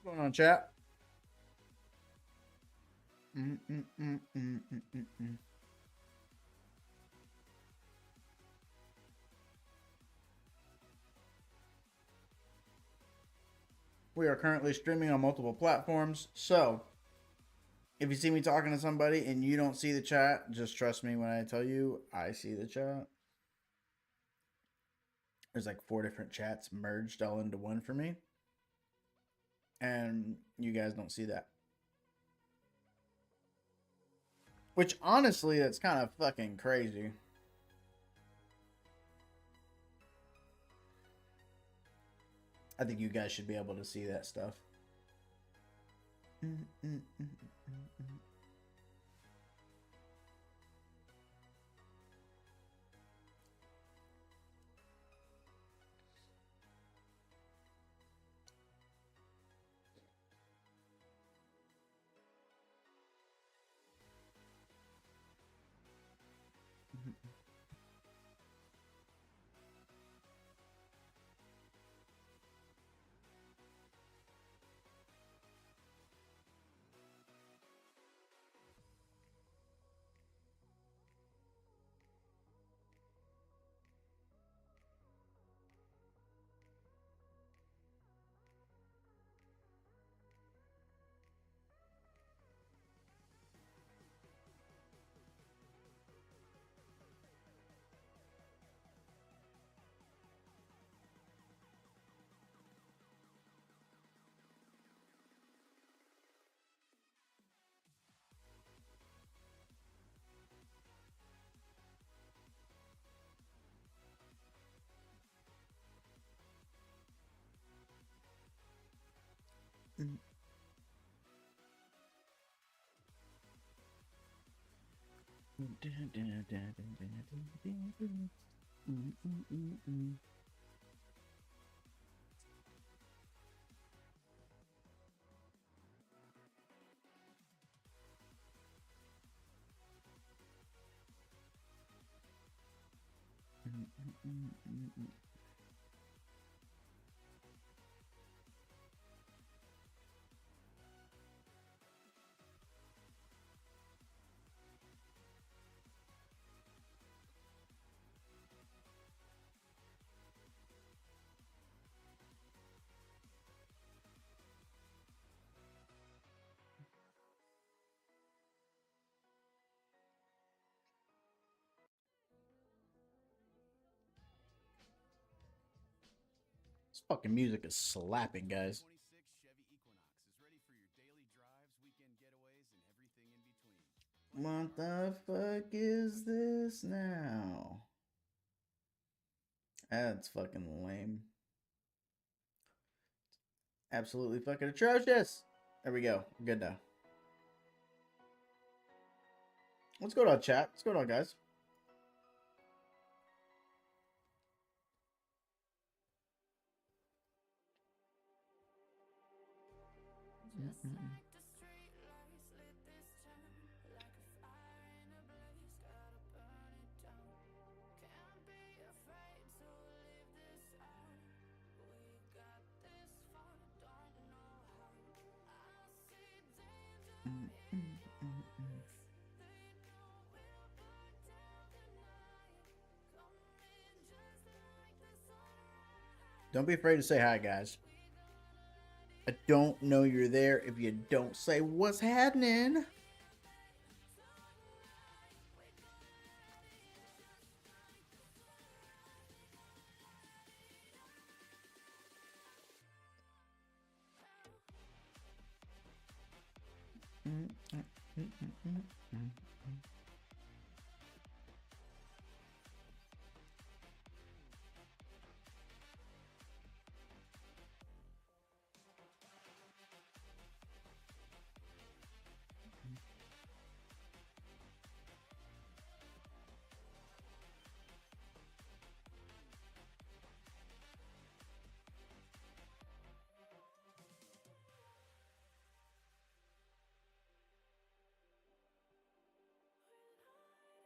What's going on, chat? Mm. We are currently streaming on multiple platforms, so if you see me talking to somebody and you don't see the chat, just trust me when I tell you I see the chat. There's like 4 different chats merged all into one for me, and you guys don't see that. Which honestly, that's kind of fucking crazy. I think you guys should be able to see that stuff. This fucking music is slapping, guys. What the fuck is this now? That's fucking lame. Absolutely fucking atrocious. There we go. We're good now. What's going on, chat? What's going on, guys? Don't be afraid to say hi, guys. I don't know you're there if you don't say what's happening.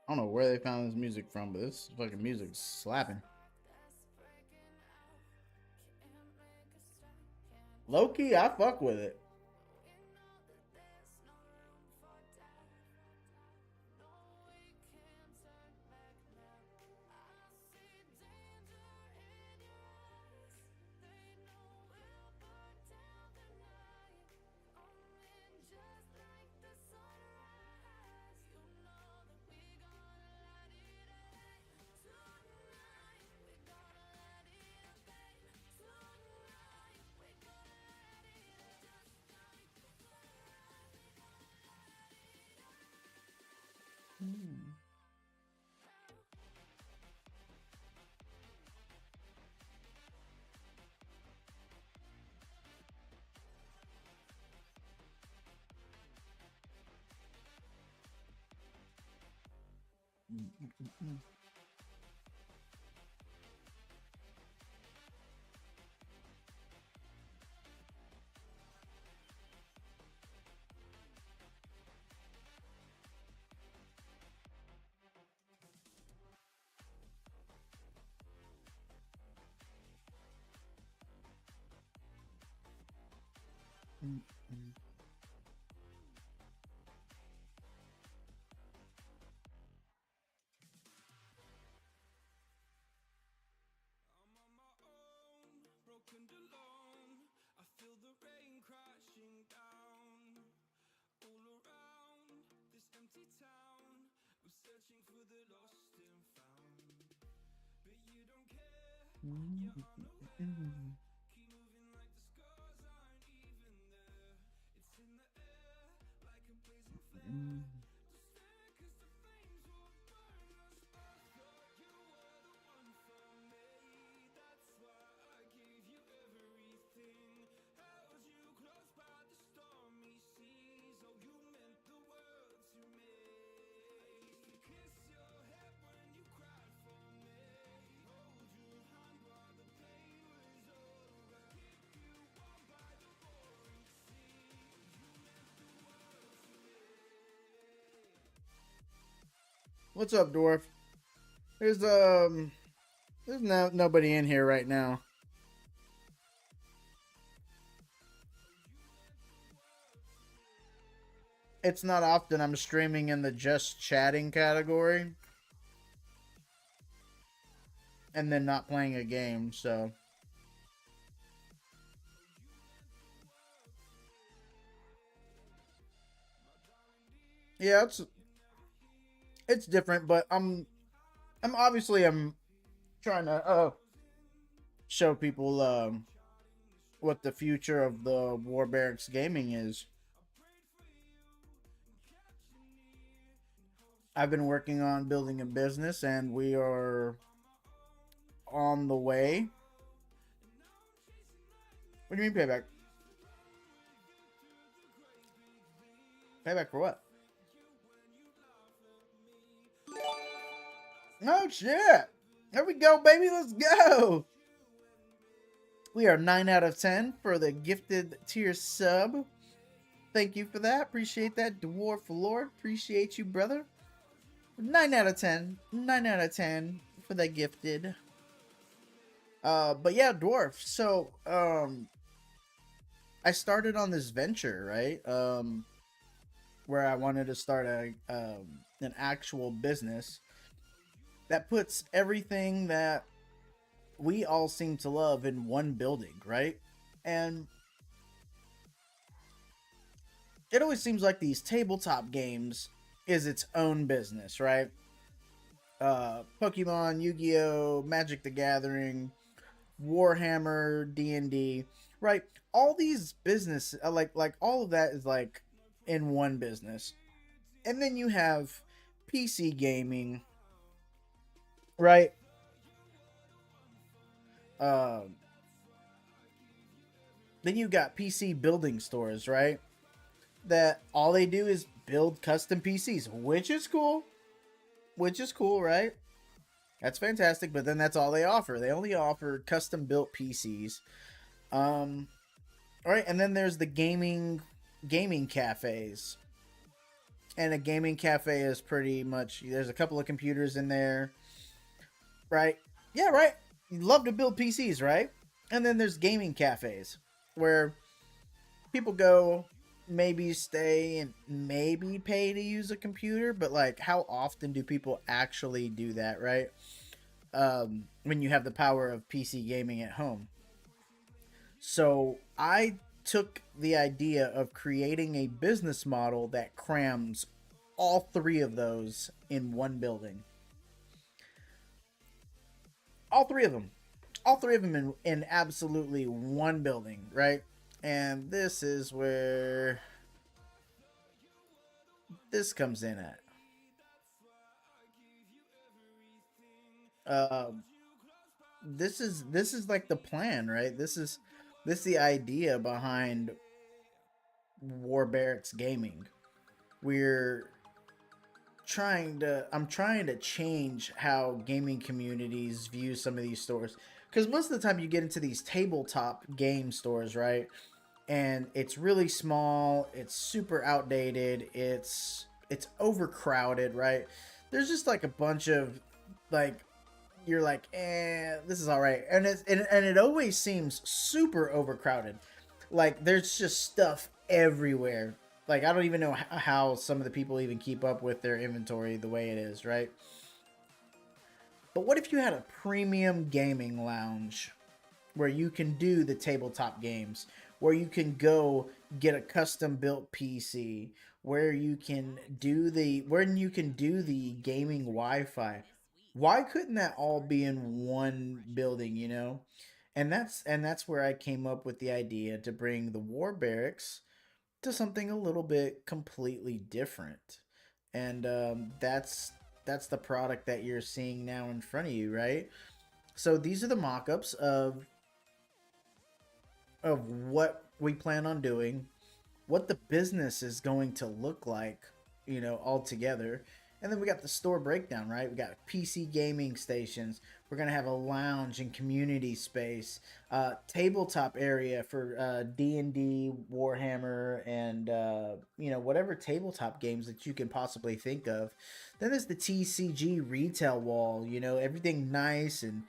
I don't know where they found this music from, but this fucking music's slapping. Low key, I fuck with it. What's up, dwarf? There's nobody in here right now. It's not often I'm streaming in the just chatting category and then not playing a game, so yeah, it's different, but I'm trying to show people what the future of the War Barracks gaming is. I've been working on building a business, and we are on the way. What do you mean payback? Payback for what? Oh shit! There we go, baby. Let's go. We are 9 out of 10 for the gifted tier sub. Thank you for that. Appreciate that, Dwarf Lord. Appreciate you, brother. 9 out of 10. 9 out of 10 for the gifted. But yeah, Dwarf. So, I started on this venture, right? Where I wanted to start an actual business that puts everything that we all seem to love in one building, right? And it always seems like these tabletop games is its own business, right? Pokemon, Yu-Gi-Oh, Magic the Gathering, Warhammer, D&D, right? All these business, like all of that is like in one business. And then you have PC gaming, right? Then you got PC building stores, right? That all they do is build custom PCs, which is cool. Which is cool, right? That's fantastic, but then that's all they offer. They only offer custom built PCs. All right, and then there's the gaming cafes. And a gaming cafe is pretty much, there's a couple of computers in there, right? Yeah, right. You love to build PCs, right? And then there's gaming cafes where people go, maybe stay and maybe pay to use a computer, but like, how often do people actually do that, right? When you have the power of PC gaming at home. So I took the idea of creating a business model that crams all three of those in one building. All three of them. All three of them in absolutely one building, right? And this is where this comes in at. Um, this is like the plan, right? This is the idea behind War Barracks Gaming. We're I'm trying to change how gaming communities view some of these stores, because most of the time you get into these tabletop game stores, right? And it's really small, it's super outdated, it's overcrowded, right? There's just like a bunch of, like, you're like, this is all right, and it always seems super overcrowded. Like, there's just stuff everywhere. Like, I don't even know how some of the people even keep up with their inventory the way it is, right? But what if you had a premium gaming lounge where you can do the tabletop games, where you can go get a custom built PC, where you can do the gaming Wi-Fi? Why couldn't that all be in one building, you know? And that's where I came up with the idea to bring the war barracks to something a little bit completely different. And that's the product that you're seeing now in front of you, right? So these are the mock-ups of what we plan on doing, what the business is going to look like, all together. And then we got the store breakdown, right? We got PC gaming stations. We're gonna have a lounge and community space, tabletop area for D&D, Warhammer, and whatever tabletop games that you can possibly think of. Then there's the TCG retail wall. Everything nice and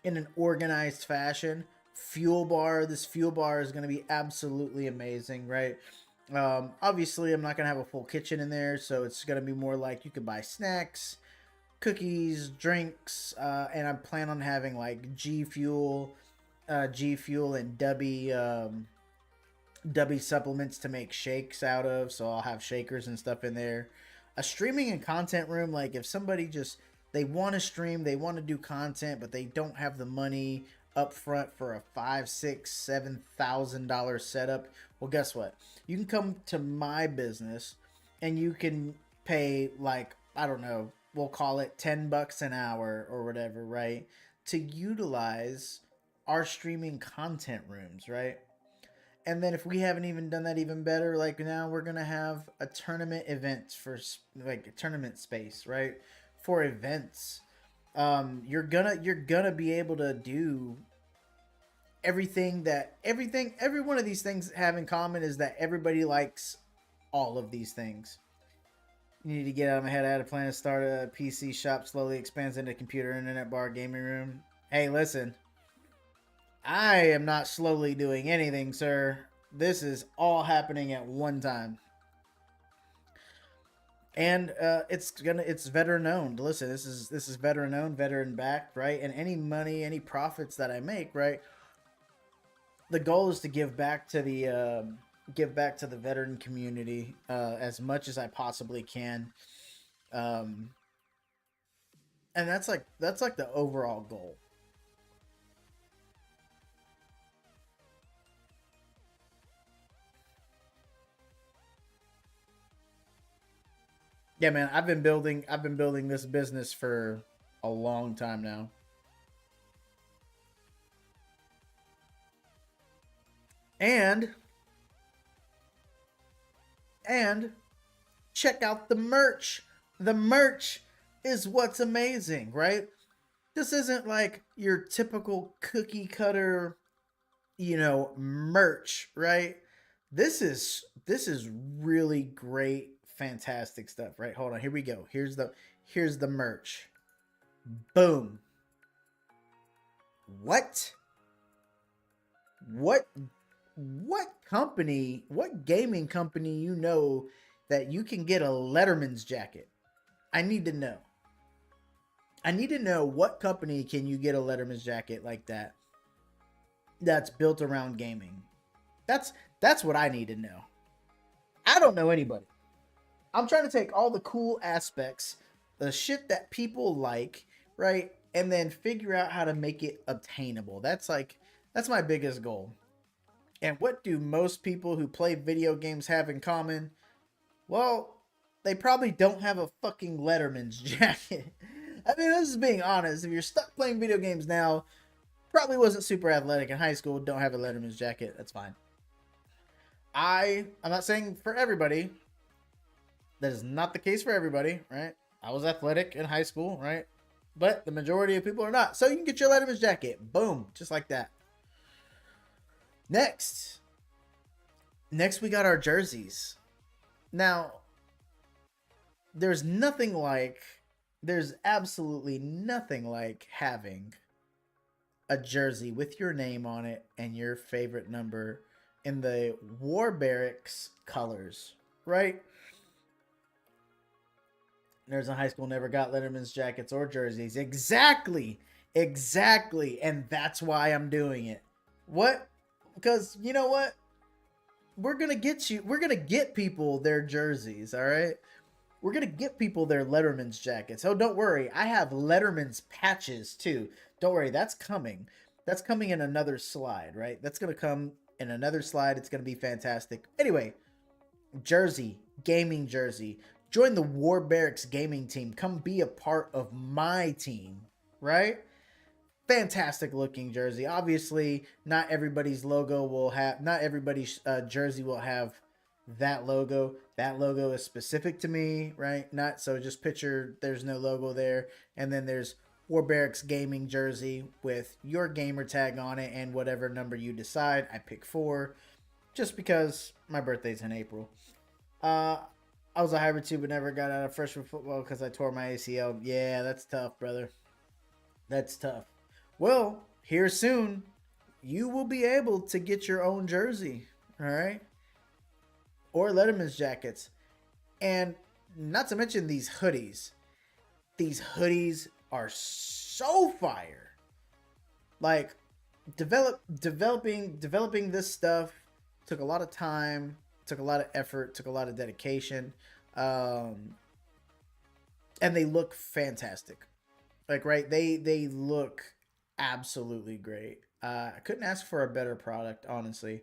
in an organized fashion. Fuel bar. This fuel bar is going to be absolutely amazing, right? Obviously, I'm not going to have a full kitchen in there, so it's going to be more like you could buy snacks, cookies, drinks, and I plan on having like G Fuel, and Dubby supplements to make shakes out of. So I'll have shakers and stuff in there. A streaming and content room, like if somebody just they want to stream, they want to do content, but they don't have the money up front for a five, six, $7,000 setup. Well, guess what? You can come to my business and you can pay, like, I don't know, we'll call it $10 an hour or whatever, right? To utilize our streaming content rooms, right? And then if we haven't even done that even better, like now we're gonna have a tournament event for like a tournament space, right? For events, you're gonna be able to do every one of these things have in common is that everybody likes all of these things. You need to get out of my head. I had a plan to start a PC shop, slowly expands into computer, internet bar, gaming room. Hey, listen, I am not slowly doing anything, sir. This is all happening at one time. And it's veteran owned. Listen, this is veteran owned, veteran backed, right? And any money, any profits that I make, right? The goal is to give back to the veteran community as much as I possibly can, um, and that's like the overall goal. Yeah, man, I've been building this business for a long time now. And and check out the merch. The merch is what's amazing, right? This isn't like your typical cookie cutter, merch, right? This is really great, fantastic stuff, right? Hold on, here we go. Here's the merch. Boom. What? What what gaming company you know that you can get a Letterman's jacket? I need to know. I need to know what company can you get a Letterman's jacket like that that's built around gaming. That's that's what I need to know. I don't know anybody. I'm trying to take all the cool aspects, the shit that people like, right? And then figure out how to make it obtainable. That's my biggest goal. And what do most people who play video games have in common? Well, they probably don't have a fucking Letterman's jacket. I mean, this is being honest. If you're stuck playing video games now, probably wasn't super athletic in high school, don't have a Letterman's jacket, that's fine. I'm not saying for everybody. That is not the case for everybody, right? I was athletic in high school, right? But the majority of people are not. So you can get your Letterman's jacket. Boom. Just like that. Next. Next, we got our jerseys. Now, there's absolutely nothing like having a jersey with your name on it and your favorite number in the War Barracks colors, right? Nerds in high school never got Letterman's jackets or jerseys. Exactly. Exactly. And that's why I'm doing it. What? Because you know what? We're going to get people their jerseys, all right? We're going to get people their Letterman's jackets. Oh, don't worry. I have Letterman's patches too. Don't worry. That's coming. That's coming in another slide, right? That's going to come in another slide. It's going to be fantastic. Anyway, jersey, gaming jersey. Join the War Barracks gaming team. Come be a part of my team, right? Fantastic looking jersey. Obviously, not everybody's jersey will have that logo. That logo is specific to me, right? Not so just picture there's no logo there. And then there's War Barracks gaming jersey with your gamer tag on it and whatever number you decide. I pick 4 just because my birthday's in April. I was a hybrid too, but never got out of freshman football because I tore my ACL. Yeah, that's tough, brother. That's tough. Well, here soon, you will be able to get your own jersey, all right? Or Letterman's jackets. And not to mention these hoodies. These hoodies are so fire. Like, developing this stuff took a lot of time, took a lot of effort, took a lot of dedication, and they look fantastic. Like, right, they look absolutely great. I couldn't ask for a better product, honestly.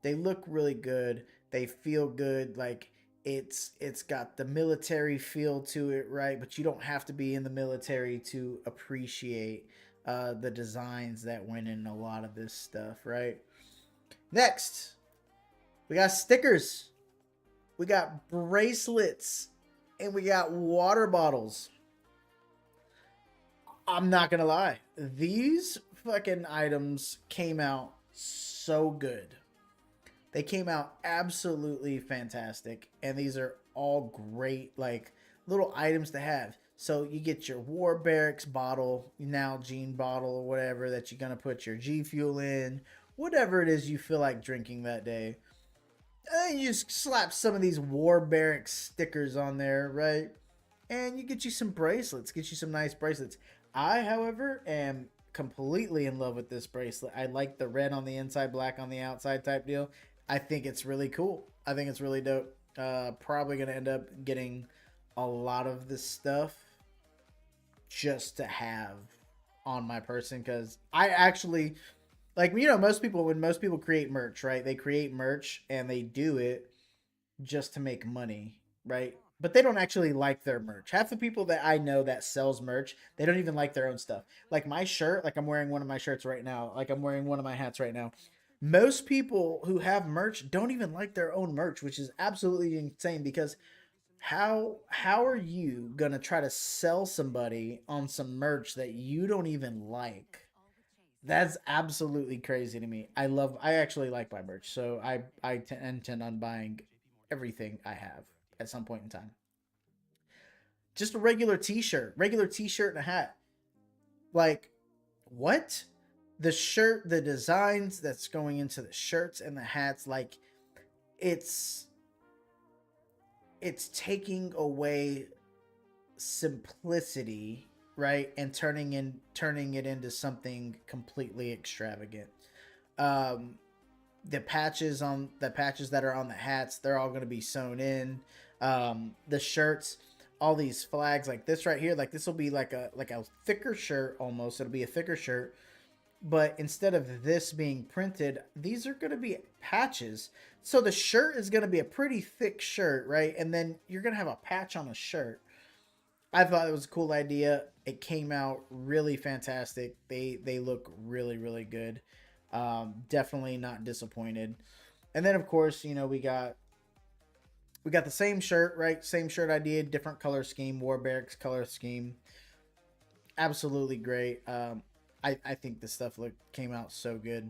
They look really good. They feel good. Like, it's got the military feel to it, right? But you don't have to be in the military to appreciate the designs that went in a lot of this stuff, right? Next, we got stickers, we got bracelets, and we got water bottles. I'm not gonna lie, these fucking items came out so good. They came out absolutely fantastic, and these are all great, like, little items to have. So you get your War Barracks bottle, Nalgene bottle, or whatever that you're gonna put your G Fuel in, whatever it is you feel like drinking that day. And you just slap some of these War Barracks stickers on there, right? And you get you some bracelets, get you some nice bracelets. I, however, am completely in love with this bracelet. I like the red on the inside, black on the outside type deal. I think it's really cool. I think it's really dope. Probably going to end up getting a lot of this stuff just to have on my person, because I actually, like, you know, when most people create merch, right? They create merch and they do it just to make money, right? But they don't actually like their merch. Half the people that I know that sells merch, they don't even like their own stuff. Like my shirt, like I'm wearing one of my shirts right now, like I'm wearing one of my hats right now. Most people who have merch don't even like their own merch, which is absolutely insane, because how are you gonna try to sell somebody on some merch that you don't even like? That's absolutely crazy to me. I actually like my merch, so I intend on buying everything I have at some point in time. Just a regular t-shirt and a hat. Like, what? the shirt, the designs that's going into the shirts and the hats, like it's it's taking away simplicity, right, and turning it into something completely extravagant. Um, the patches that are on the hats, they're all going to be sewn in. The shirts, all these flags like this right here, like this will be like a thicker shirt almost. It'll be a thicker shirt, but instead of this being printed, these are going to be patches. So the shirt is going to be a pretty thick shirt, right? And then you're going to have a patch on a shirt. I thought it was a cool idea. It came out really fantastic. They look really really good. Definitely not disappointed. And then of course, you know, we got the same shirt, right? Same shirt idea, different color scheme, War Barracks color scheme. Absolutely great. I think this stuff came out so good,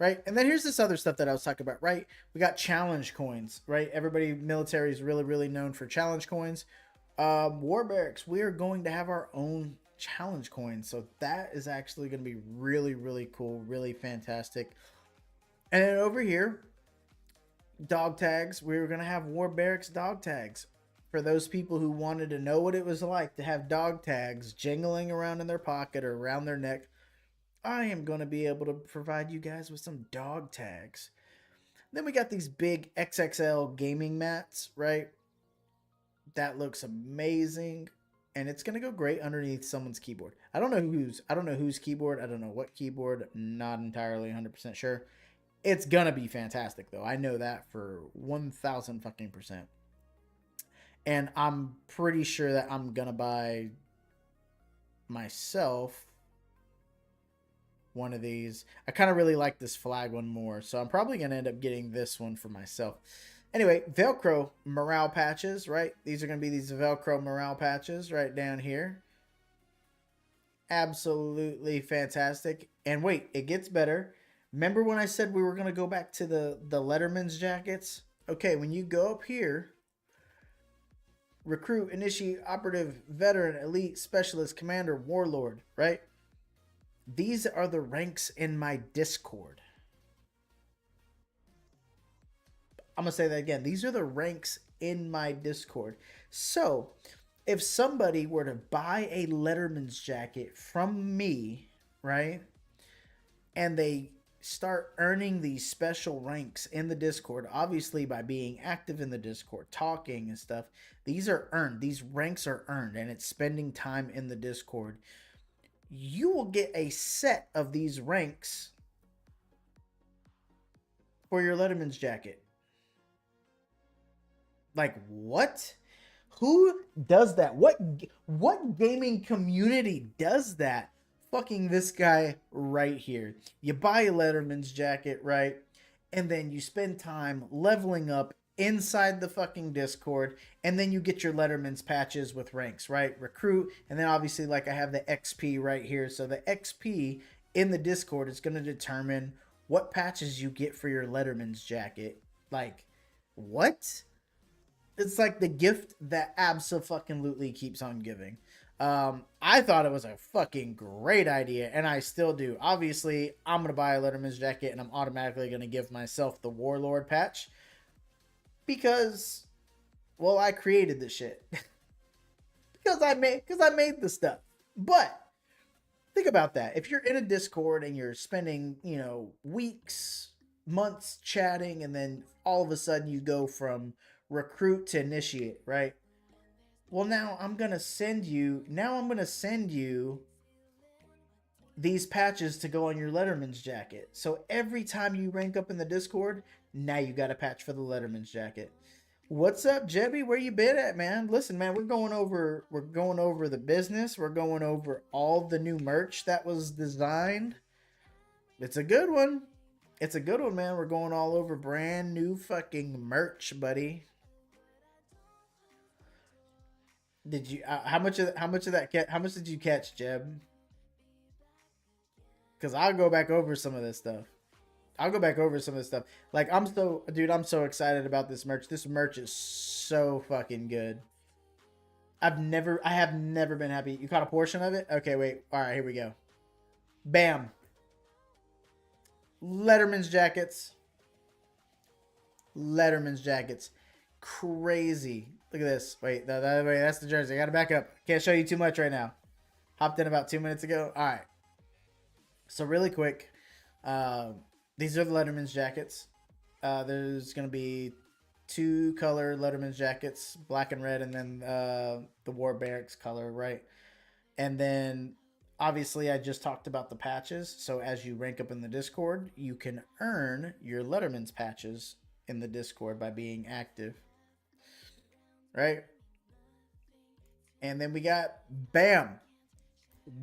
right? And then here's this other stuff that I was talking about, right? We got challenge coins, right? Everybody, military is really really known for challenge coins. War Barracks, we are going to have our own challenge coins, so that is actually going to be really really cool, really fantastic. And then over here, dog tags. We were going to have War Barracks dog tags for those people who wanted to know what it was like to have dog tags jingling around in their pocket or around their neck. I am going to be able to provide you guys with some dog tags. Then we got these big XXL gaming mats, right? That looks amazing, and it's gonna go great underneath someone's keyboard. I don't know whose keyboard. I don't know what keyboard. I'm not entirely 100% sure. It's gonna be fantastic though. I know that for 1,000 fucking percent. And I'm pretty sure that I'm gonna buy myself one of these. I kind of really like this flag one more, so I'm probably gonna end up getting this one for myself. Anyway, Velcro morale patches, right? These are going to be these Velcro morale patches right down here. Absolutely fantastic. And wait, it gets better. Remember when I said we were going to go back to the Letterman's jackets? Okay, when you go up here, recruit, initiate, operative, veteran, elite, specialist, commander, warlord, right? These are the ranks in my Discord. I'm going to say that again. These are the ranks in my Discord. So, if somebody were to buy a Letterman's jacket from me, right, and they start earning these special ranks in the Discord, obviously by being active in the Discord, talking and stuff, these are earned. These ranks are earned, and it's spending time in the Discord. You will get a set of these ranks for your Letterman's jacket. Like, what? Who does that? What gaming community does that? Fucking this guy right here. You buy a Letterman's jacket, right? And then you spend time leveling up inside the fucking Discord, and then you get your Letterman's patches with ranks, right? Recruit, and then obviously, like, I have the XP right here. So the XP in the Discord is going to determine what patches you get for your Letterman's jacket. Like, what? It's like the gift that absolutely keeps on giving. I thought it was a fucking great idea, and I still do. Obviously, I'm gonna buy a Letterman's jacket, and I'm automatically gonna give myself the Warlord patch because, well, I created this shit because I made the stuff. But think about that. If you're in a Discord and you're spending, you know, weeks, months chatting, and then all of a sudden you go from recruit to initiate, right? Well, now I'm gonna send you these patches to go on your Letterman's jacket. So every time you rank up in the Discord, now you got a patch for the Letterman's jacket. What's up, Jebby? Where you been at, man? Listen, man, we're going over the business. We're going over all the new merch that was designed. It's a good one. It's a good one, man. We're going all over brand new fucking merch, buddy. Did you how much of that how much did you catch, Jeb? Because I'll go back over some of this stuff. I'll go back over some of this stuff. Like, I'm so excited about this merch. This merch is so fucking good. I have never been happy. You caught a portion of it? Okay, wait. All right, here we go. Bam. Letterman's jackets. Letterman's jackets. Crazy. Look at this. Wait, wait, that's the jersey. I gotta back up. Can't show you too much right now. Hopped in about 2 minutes ago. All right. So really quick, these are the Letterman's jackets. There's gonna be 2 color Letterman's jackets, black and red, and then the War Barracks color, right? And then obviously I just talked about the patches. So as you rank up in the Discord, you can earn your Letterman's patches in the Discord by being active, right? And then we got bam,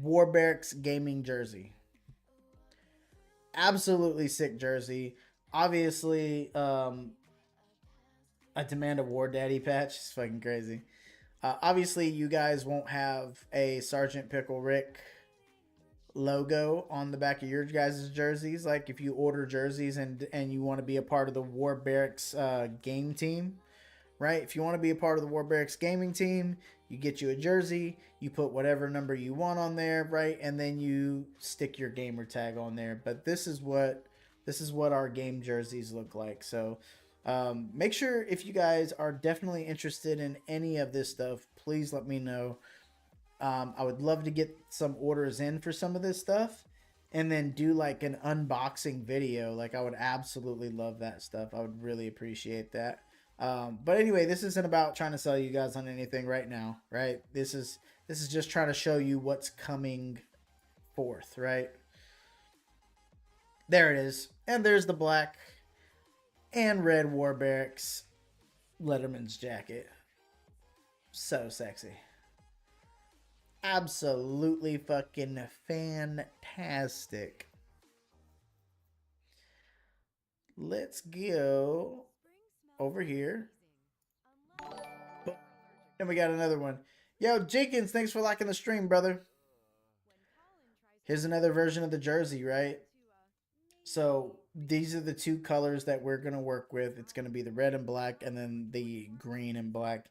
War Barracks gaming jersey. Absolutely sick jersey. Obviously, a Demand a War Daddy patch is fucking crazy. Obviously, you guys won't have a Sergeant Pickle Rick logo on the back of your guys' jerseys. Like if you order jerseys and you want to be a part of the War Barracks game team, right? If you want to be a part of the War Barracks gaming team, you get you a jersey, you put whatever number you want on there, right? And then you stick your gamer tag on there. But this is what our game jerseys look like. So make sure if you guys are definitely interested in any of this stuff, please let me know. I would love to get some orders in for some of this stuff and then do like an unboxing video. Like I would absolutely love that stuff. I would really appreciate that. But anyway, this isn't about trying to sell you guys on anything right now, right? This is just trying to show you what's coming forth, right? There it is. And there's the black and red War Barracks Letterman's jacket. So sexy. Absolutely fucking fantastic. Let's go over here. And we got another one. Yo, Jenkins, thanks for liking the stream, brother. Here's another version of the jersey, right? So these are the 2 colors that we're going to work with. It's going to be the red and black and then the green and black.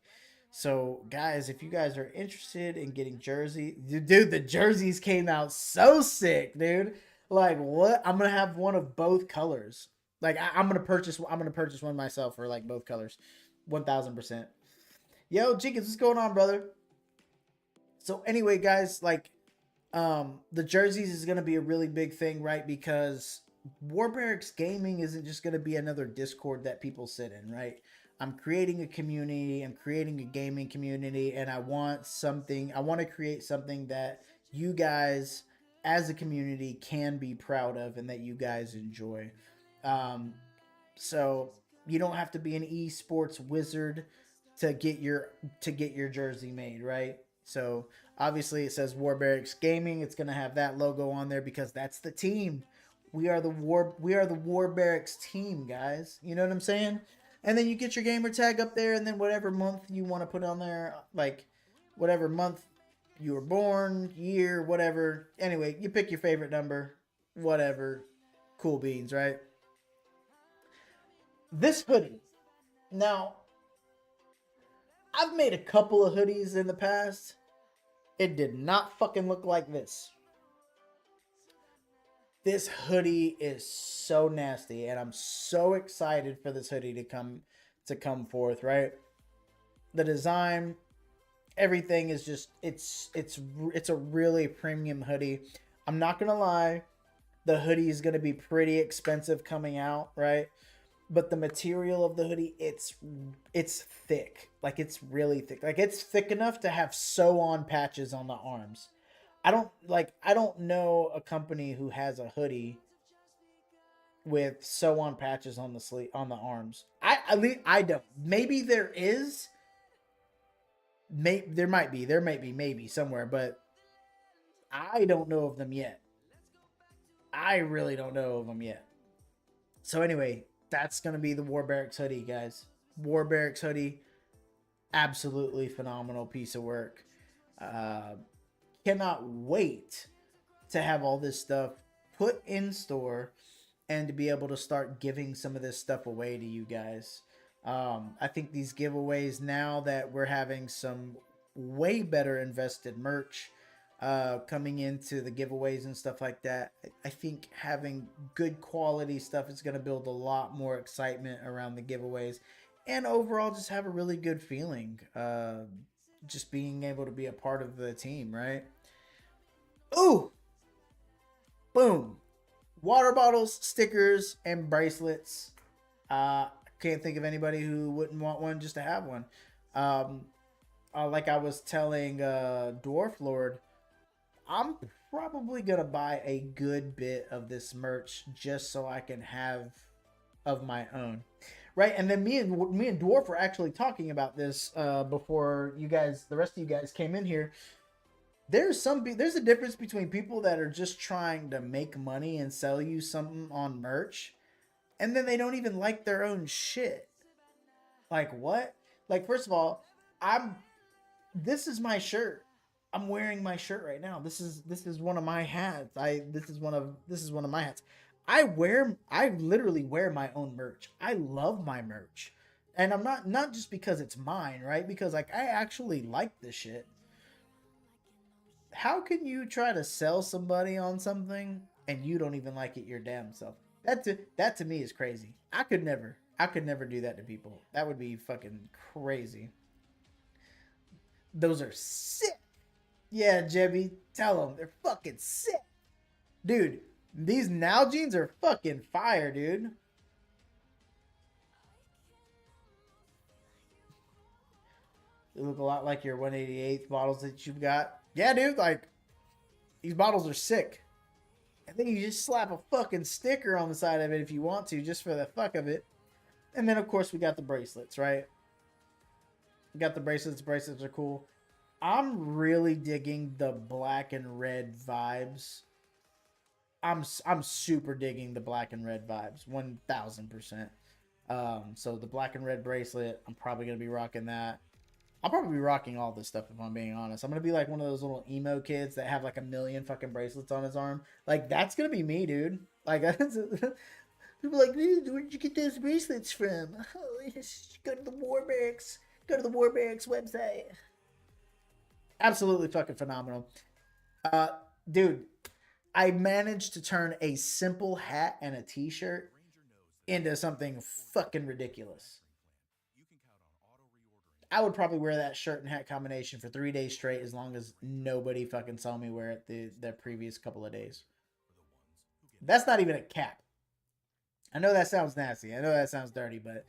So guys, if you guys are interested in getting jersey, dude, the jerseys came out so sick, dude. Like what? I'm going to have one of both colors. Like I'm going to purchase one myself for like both colors. 1000%. Yo, Jenkins, what's going on, brother? So anyway, guys, like the jerseys is going to be a really big thing, right? Because War Barracks Gaming isn't just going to be another Discord that people sit in, right? I'm creating a community, I'm creating a gaming community, and I want to create something that you guys as a community can be proud of and that you guys enjoy. So you don't have to be an esports wizard to get your jersey made, right? So obviously it says War Barracks Gaming. It's gonna have that logo on there because that's the team. We are the War Barracks team, guys. You know what I'm saying? And then you get your gamer tag up there, and then whatever month you want to put on there, like whatever month you were born, year, whatever. Anyway, you pick your favorite number, whatever. Cool beans, right? This hoodie. Now, I've made a couple of hoodies in the past. It did not fucking look like this. This hoodie is so nasty, and I'm so excited for this hoodie to come forth, right? The design, everything is just it's a really premium hoodie. I'm not gonna lie, the hoodie is gonna be pretty expensive coming out, right? But the material of the hoodie, it's thick. Like it's really thick. Like it's thick enough to have sew on patches on the arms. I don't know a company who has a hoodie with sew on patches on the sleeve on the arms. I don't. Maybe there is. There might be maybe somewhere, but I don't know of them yet. I really don't know of them yet. So anyway, that's gonna be the War Barracks hoodie, guys. War Barracks hoodie, absolutely phenomenal piece of work. Cannot wait to have all this stuff put in store and to be able to start giving some of this stuff away to you guys. I think these giveaways, now that we're having some way better invested merch, coming into the giveaways and stuff like that. I think having good quality stuff is going to build a lot more excitement around the giveaways, and overall just have a really good feeling. Just being able to be a part of the team, right? Ooh, boom! Water bottles, stickers, and bracelets. Can't think of anybody who wouldn't want one just to have one. Um, like I was telling Dwarf Lord, I'm probably gonna buy a good bit of this merch just so I can have of my own, right? And then me and Dwarf were actually talking about this before you guys, the rest of you guys, came in here. There's a difference between people that are just trying to make money and sell you something on merch, and then they don't even like their own shit. Like what? Like first of all, I'm this is my shirt. I'm wearing my shirt right now. This is one of my hats. This is one of my hats. I literally wear my own merch. I love my merch. And I'm not just because it's mine, right? Because like I actually like this shit. How can you try to sell somebody on something and you don't even like it your damn self? That to me is crazy. I could never do that to people. That would be fucking crazy. Those are sick. Yeah, Jebby, tell them they're fucking sick, dude. These now jeans are fucking fire, dude. They look a lot like your 188th bottles that you've got. Yeah, dude. Like these bottles are sick. I think you just slap a fucking sticker on the side of it if you want to, just for the fuck of it. And then of course we got the bracelets, right? We got the bracelets. Bracelets are cool. I'm really digging the black and red vibes. I'm super digging the black and red vibes, 1,000%. So the black and red bracelet, I'm probably gonna be rocking that. I'll probably be rocking all this stuff if I'm being honest. I'm gonna be like one of those little emo kids that have like a million fucking bracelets on his arm. Like that's gonna be me, dude. Like people are like, dude, where'd you get those bracelets from? Oh, just go to the War Barracks. Go to the War Barracks website. Absolutely fucking phenomenal. Uh, dude, I managed to turn a simple hat and a t-shirt into something fucking ridiculous. I would probably wear that shirt and hat combination for 3 days straight as long as nobody fucking saw me wear it the previous couple of days. That's not even a cap. I know that sounds nasty. I know that sounds dirty, but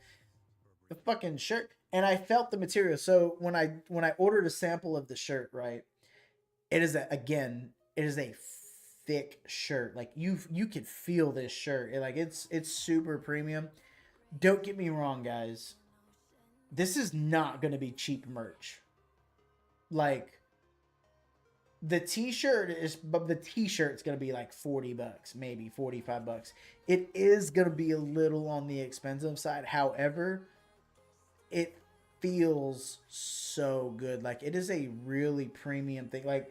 the fucking shirt, and I felt the material. So when I ordered a sample of the shirt, right, it is a thick shirt. Like you could feel this shirt. It's super premium. Don't get me wrong, guys. This is not going to be cheap merch. Like the t-shirt's going to be like $40, maybe $45. It is going to be a little on the expensive side. However, it feels so good. Like it is a really premium thing. Like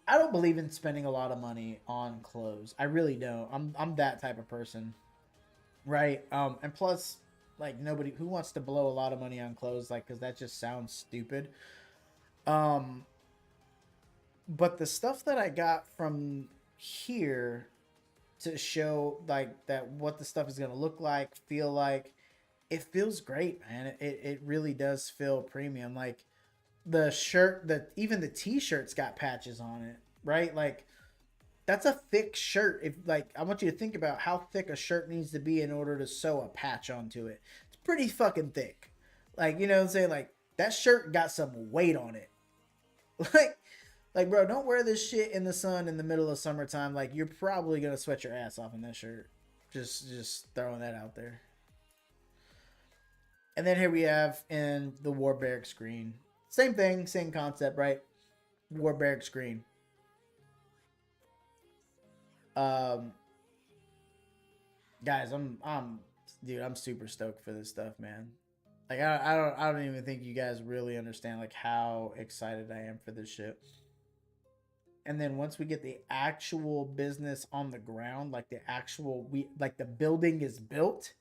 I don't believe in spending a lot of money on clothes. I really don't. I'm that type of person, right? And plus, like nobody who wants to blow a lot of money on clothes, like because that just sounds stupid. Um, but the stuff that I got from here to show like that what the stuff is gonna look like, feel like, it feels great, man. It really does feel premium. Like the shirt, that even the t-shirt's got patches on it, right? Like that's a thick shirt. If like I want you to think about how thick a shirt needs to be in order to sew a patch onto it. It's pretty fucking thick. Like, you know what I'm saying? Like that shirt got some weight on it. Like like bro, don't wear this shit in the sun in the middle of summertime. Like you're probably gonna sweat your ass off in that shirt. Just throwing that out there. And then here we have in the War Barracks green. Same thing, same concept, right? War Barracks green. Um, guys, dude, I'm super stoked for this stuff, man. Like I don't even think you guys really understand like how excited I am for this shit. And then once we get the actual business on the ground, like the actual we like the building is built.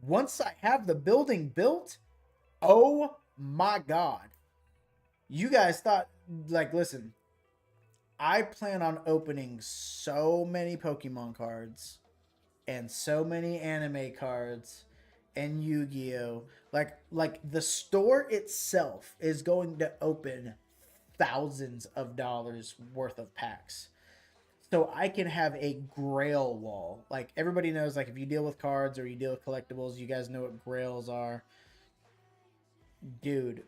Once I have the building built, oh my god. You guys thought like, listen, I plan on opening so many Pokemon cards and so many anime cards and Yu-Gi-Oh. Like the store itself is going to open thousands of dollars worth of packs. So I can have a grail wall. Like everybody knows, like if you deal with cards or you deal with collectibles, you guys know what grails are. Dude,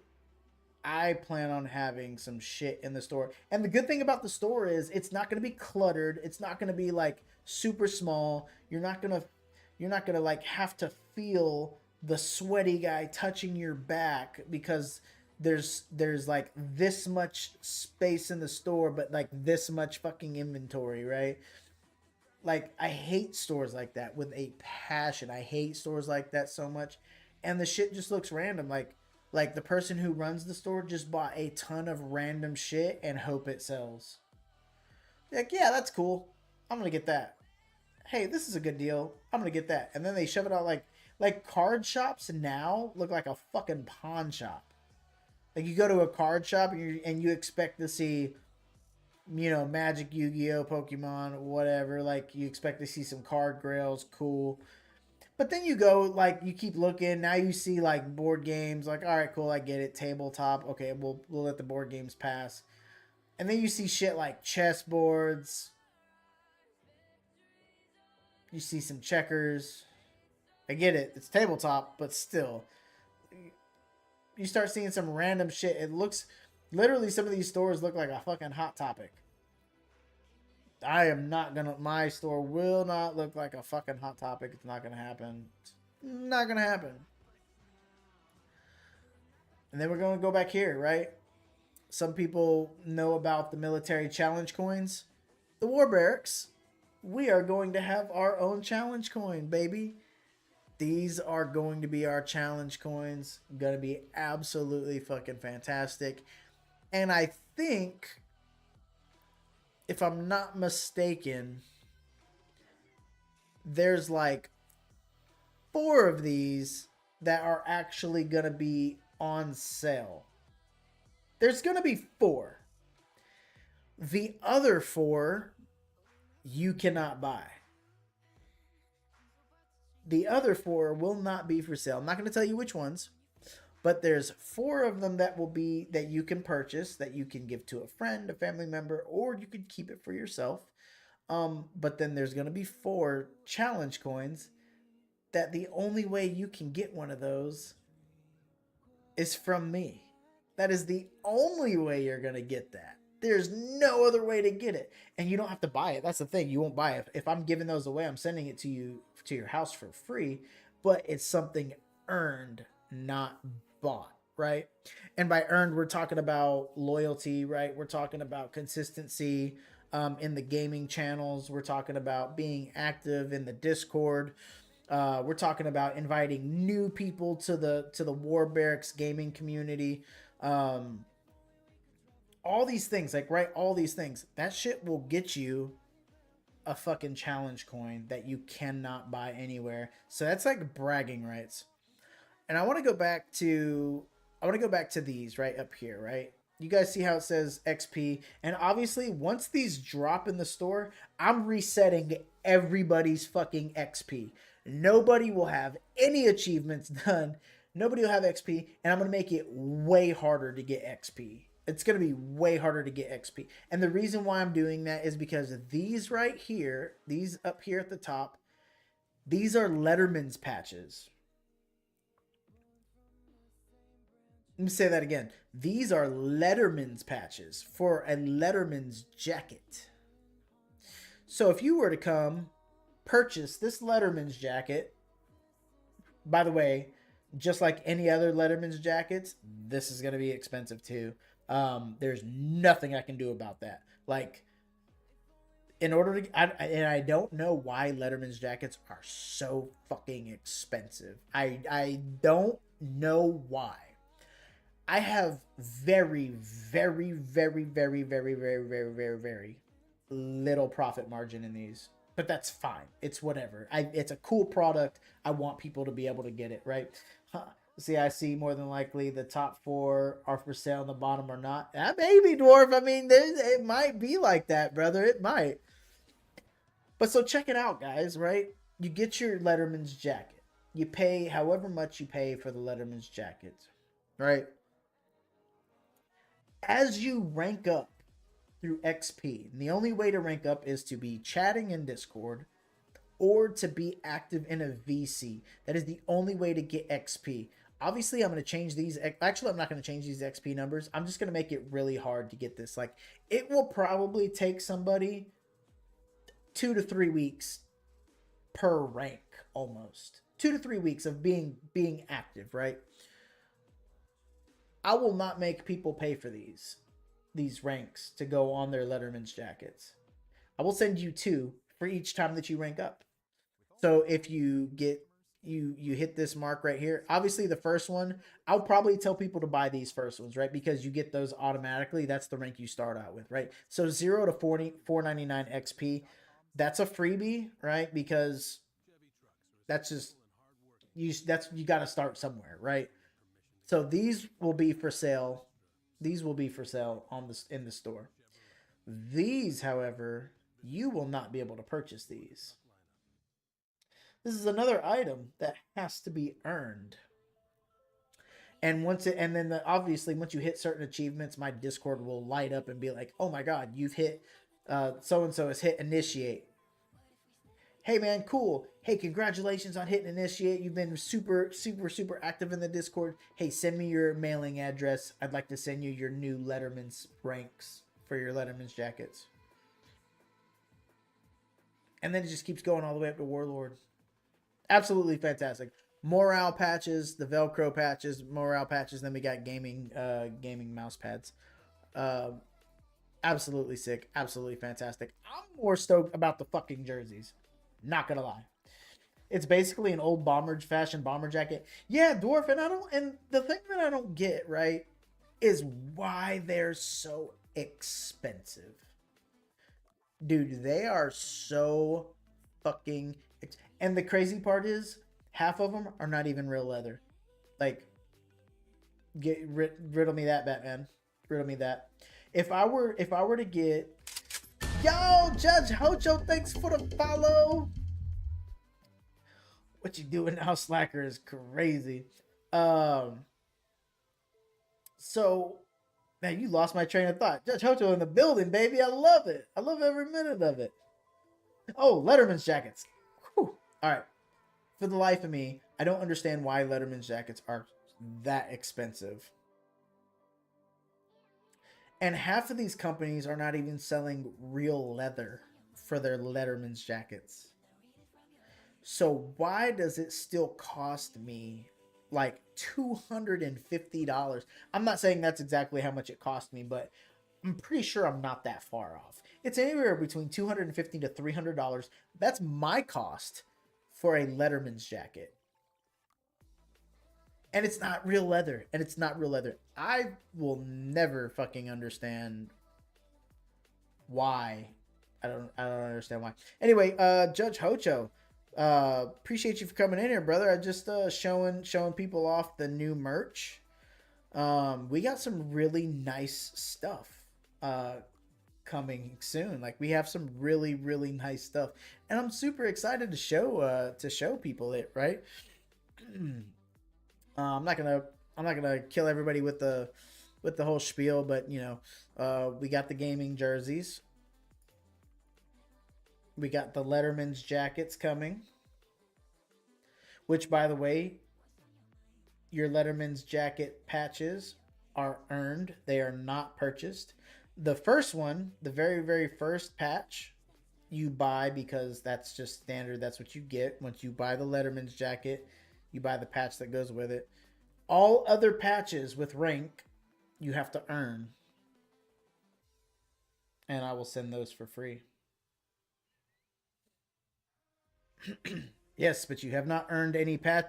I plan on having some shit in the store. And the good thing about the store is it's not going to be cluttered. It's not going to be like super small. You're not going to like have to feel the sweaty guy touching your back because there's like this much space in the store but like this much fucking inventory, right? Like I hate stores like that with a passion. I hate stores like that so much. And the shit just looks random. Like the person who runs the store just bought a ton of random shit and hope it sells. Like, yeah, that's cool. I'm gonna get that. Hey, this is a good deal. I'm gonna get that. And then they shove it out like card shops now look like a fucking pawn shop. Like you go to a card shop and you expect to see, Magic, Yu-Gi-Oh, Pokemon, whatever. Like you expect to see some card grails, cool. But then you go like you keep looking. Now you see like board games. Like, all right, cool, I get it. Tabletop, okay, we'll let the board games pass. And then you see shit like chess boards. You see some checkers. I get it. It's tabletop, but still, you start seeing some random shit. It looks literally some of these stores look like a fucking Hot Topic. I am not gonna. My store will not look like a fucking Hot Topic. It's not gonna happen. It's not gonna happen. And then we're gonna go back here, right? Some people know about the military challenge coins. The war barracks. We are going to have our own challenge coin, baby. These are going to be our challenge coins. Gonna be absolutely fucking fantastic. And I think, if I'm not mistaken, there's like 4 of these that are actually gonna be on sale. There's gonna be 4. The other 4 you cannot buy. The other 4 will not be for sale. I'm not going to tell you which ones, but there's 4 of them that will be that you can purchase, that you can give to a friend, a family member, or you could keep it for yourself. But then there's going to be 4 challenge coins that the only way you can get one of those is from me. That is the only way you're going to get that. There's no other way to get it. And you don't have to buy it. That's the thing. You won't buy it. If I'm giving those away, I'm sending it to you to your house for free. But it's something earned, not bought, right? And by earned, we're talking about loyalty, right? We're talking about consistency in the gaming channels. We're talking about being active in the Discord. We're talking about inviting new people to the War Barracks gaming community. All these things, like, right, all these things, that shit will get you a fucking challenge coin that you cannot buy anywhere. So that's like bragging rights. And I want to go back to these right up here, right? You guys see how it says XP? And obviously, once these drop in the store, I'm resetting everybody's fucking XP. Nobody will have any achievements done. Nobody will have XP, and I'm going to make it way harder to get XP. It's going to be way harder to get XP. And the reason why I'm doing that is because these right here, these up here at the top, these are Letterman's patches. Let me say that again. These are Letterman's patches for a Letterman's jacket. So if you were to come purchase this Letterman's jacket, by the way, just like any other Letterman's jackets, this is going to be expensive too. There's nothing I can do about that. Like, in order to, and I don't know why Letterman's jackets are so fucking expensive. I don't know why. I have very, very, very, very, very, very, very, very, very little profit margin in these, but that's fine. It's whatever. It's a cool product. I want people to be able to get it, right? See, I see more than likely the top four are for sale and the bottom are not. That may be, Dwarf. I mean, it might be like that, brother. It might. But so check it out, guys, right? You get your Letterman's jacket. You pay however much you pay for the Letterman's jacket, right? As you rank up through XP, and the only way to rank up is to be chatting in Discord or to be active in a VC. That is the only way to get XP. Obviously, I'm going to change these. Actually, I'm not going to change these XP numbers. I'm just going to make it really hard to get this. Like, it will probably take somebody 2 to 3 weeks per rank, almost 2 to 3 weeks of being active, right? I will not make people pay for these ranks to go on their Letterman's jackets. I will send you 2 for each time that you rank up. So if you get you hit this mark right here, obviously the first one, I'll probably tell people to buy these first ones, right? Because you get those automatically. That's the rank you start out with, right? So 0 to 499 XP, that's a freebie, right? Because that's just you got to start somewhere, right? So these will be for sale. These will be for sale on this in the store. These, however, you will not be able to purchase these. This is another item that has to be earned. And obviously once you hit certain achievements, my Discord will light up and be like, "Oh my god, you've hit so and so has hit initiate. Hey man, cool. Hey, congratulations on hitting initiate. You've been super active in the Discord. Hey, send me your mailing address. I'd like to send you your new Letterman's ranks for your Letterman's jackets." And then it just keeps going all the way up to Warlord. Absolutely fantastic. Morale patches, the Velcro patches, morale patches. Then we got gaming mouse pads. Uh, Absolutely sick. Absolutely fantastic. I'm more stoked about the fucking jerseys. Not gonna lie. It's basically an old fashion bomber jacket. Yeah, Dwarf, and the thing that I don't get, right, is why they're so expensive. Dude, they are so fucking and the crazy part is half of them are not even real leather. Like, riddle me that, Batman. Riddle me that. If I were to get, yo, Judge Hocho, thanks for the follow. What you doing now, Slacker, is crazy. So, man, you lost my train of thought. Judge Hocho in the building, baby. I love it. I love every minute of it. Oh, Letterman's jackets. Whew. All right. For the life of me, I don't understand why Letterman's jackets are that expensive. And half of these companies are not even selling real leather for their Letterman's jackets. So why does it still cost me like $250? I'm not saying that's exactly how much it cost me, but I'm pretty sure I'm not that far off. It's anywhere between $250 to $300. That's my cost for a Letterman's jacket. And it's not real leather. I will never fucking understand why. I don't understand why. Anyway, Judge Hocho, appreciate you for coming in here, brother. I just showing people off the new merch. We got some really nice stuff coming soon. Like, we have some really nice stuff, and I'm super excited to show people it, right? I'm not gonna kill everybody with the whole spiel, but we got the gaming jerseys. We got the Letterman's jackets coming, which, by the way, your Letterman's jacket patches are earned. They are not purchased. The first one, the very first patch, you buy because that's just standard. That's what you get once you buy the Letterman's jacket. You buy the patch that goes with it. All other patches with rank, you have to earn. And I will send those for free. Yes, but you have not earned any patch.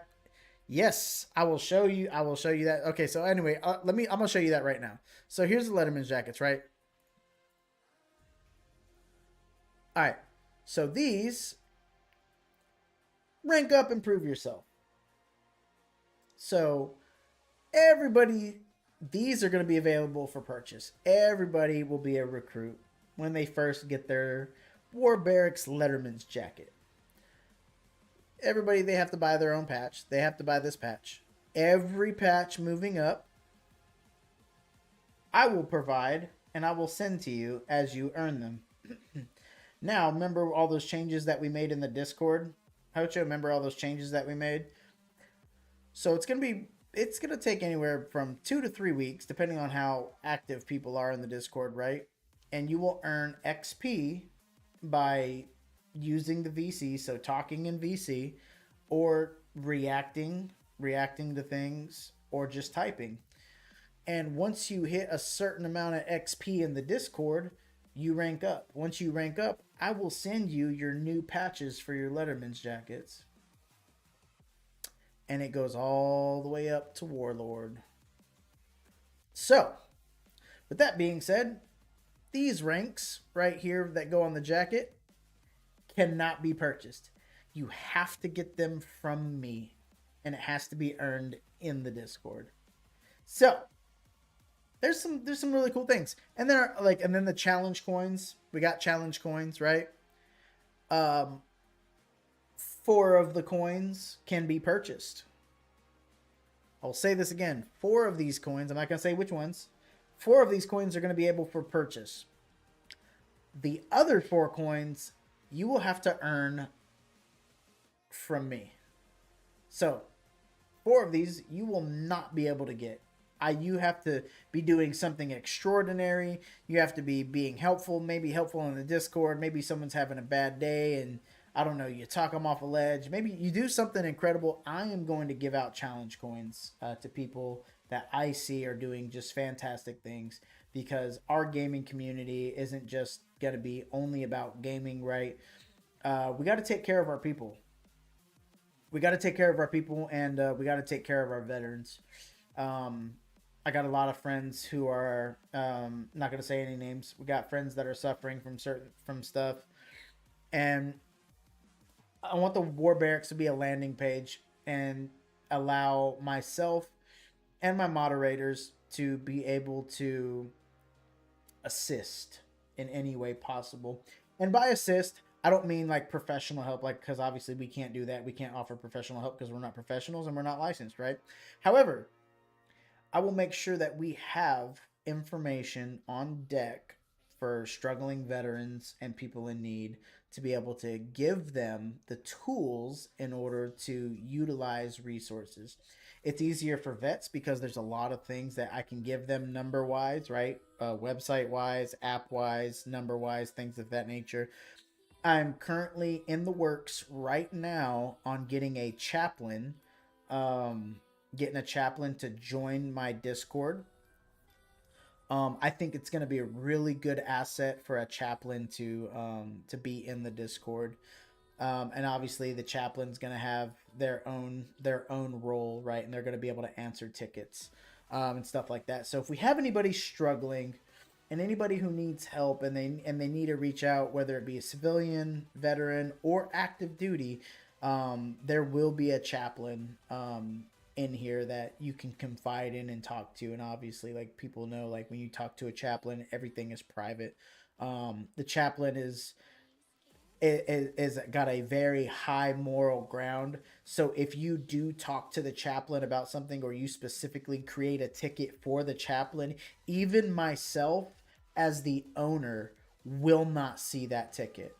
Yes, I will show you. I will show you that. Okay, so anyway, I'm gonna show you that right now. So here's the Letterman's jackets, right? All right. So these rank up, improve yourself. So Everybody, these are going to be available for purchase. Everybody will be a recruit when they first get their War Barracks Letterman's jacket. Everybody, they have to buy their own patch. They have to buy this patch. Every patch moving up, I will provide and I will send to you as you earn them. Now, remember all those changes that we made in the Discord? Hocho, remember all those changes that we made? So it's gonna take anywhere from 2 to 3 weeks, depending on how active people are in the Discord, right? And you will earn XP by using the VC, so talking in VC, or reacting to things, or just typing. And once you hit a certain amount of XP in the Discord, you rank up. Once you rank up, I will send you your new patches for your Letterman's jackets. And it goes all the way up to Warlord. So, with that being said, these ranks right here that go on the jacket cannot be purchased. You have to get them from me, and it has to be earned in the Discord. So, there's some really cool things. And then the challenge coins. We got challenge coins, right? Um 4 of the coins can be purchased. I'll say this again. 4 of these coins, I'm not going to say which ones. 4 of these coins are going to be able for purchase. The other 4 coins you will have to earn from me. So, 4 of these you will not be able to get. You have to be doing something extraordinary. You have to be being helpful, maybe helpful in the Discord. Maybe someone's having a bad day and I don't know, you talk them off a ledge. Maybe you do something incredible. I am going to give out challenge coins to people that I see are doing just fantastic things because our gaming community isn't just going to be only about gaming, right? We got to take care of our people. We got to take care of our people and we got to take care of our veterans. Um, I got a lot of friends who are not going to say any names. We got friends that are suffering from stuff, and I want the War Barracks to be a landing page and allow myself and my moderators to be able to assist in any way possible. And by assist, I don't mean like professional help, like because obviously we can't do that. We can't offer professional help because we're not professionals and we're not licensed, right? However, I will make sure that we have information on deck for struggling veterans and people in need to be able to give them the tools in order to utilize resources. It's easier for vets because there's a lot of things that I can give them number wise, right? Website wise, app wise, number wise, things of that nature. I'm currently in the works right now on getting a chaplain to join my Discord. I think it's going to be a really good asset for a chaplain to be in the Discord. And obviously, the chaplain's going to have their own role, right? And they're going to be able to answer tickets and stuff like that. So if we have anybody struggling, and anybody who needs help, and they need to reach out, whether it be a civilian, veteran, or active duty, there will be a chaplain in here that you can confide in and talk to. And obviously, like people know, like when you talk to a chaplain, everything is private. The chaplain is got a very high moral ground. So if you do talk to the chaplain about something, or you specifically create a ticket for the chaplain, even myself as the owner will not see that ticket,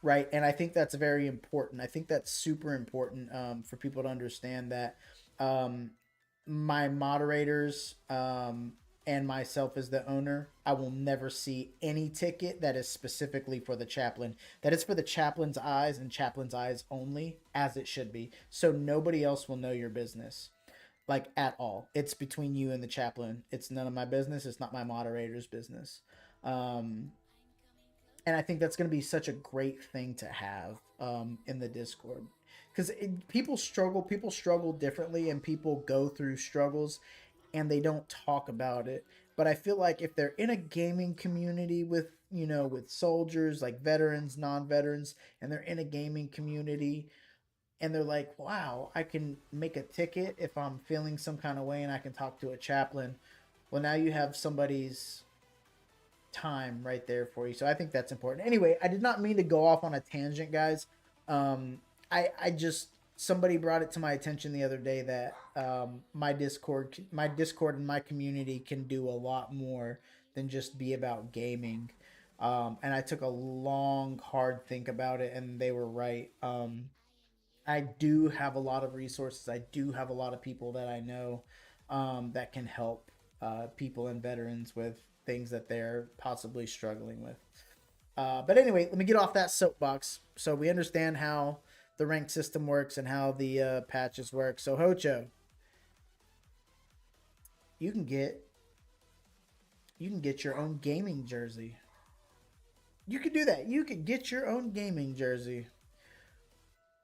right? And I think that's very important. I think that's super important for people to understand that um, my moderators and myself as the owner, I will never see any ticket that is specifically for the chaplain. That is for the chaplain's eyes and chaplain's eyes only, as it should be. So nobody else will know your business, like at all. It's between you and the chaplain. It's none of my business. It's not my moderator's business. Um, and I think that's going to be such a great thing to have in the Discord because people struggle differently, and people go through struggles and they don't talk about it. But I feel like if they're in a gaming community with, with soldiers, like veterans, non-veterans, and they're in a gaming community, and they're like, wow, I can make a ticket if I'm feeling some kind of way and I can talk to a chaplain. Well, now you have somebody's time right there for you. So I think that's important. Anyway, I did not mean to go off on a tangent, guys. I just somebody brought it to my attention the other day that my Discord and my community can do a lot more than just be about gaming. And I took a long, hard think about it, and they were right. I do have a lot of resources. I do have a lot of people that I know that can help people and veterans with things that they're possibly struggling with. But anyway, let me get off that soapbox. So we understand how the rank system works and how the patches work. So Hocho, you can get your own gaming jersey. You can do that. You can get your own gaming jersey.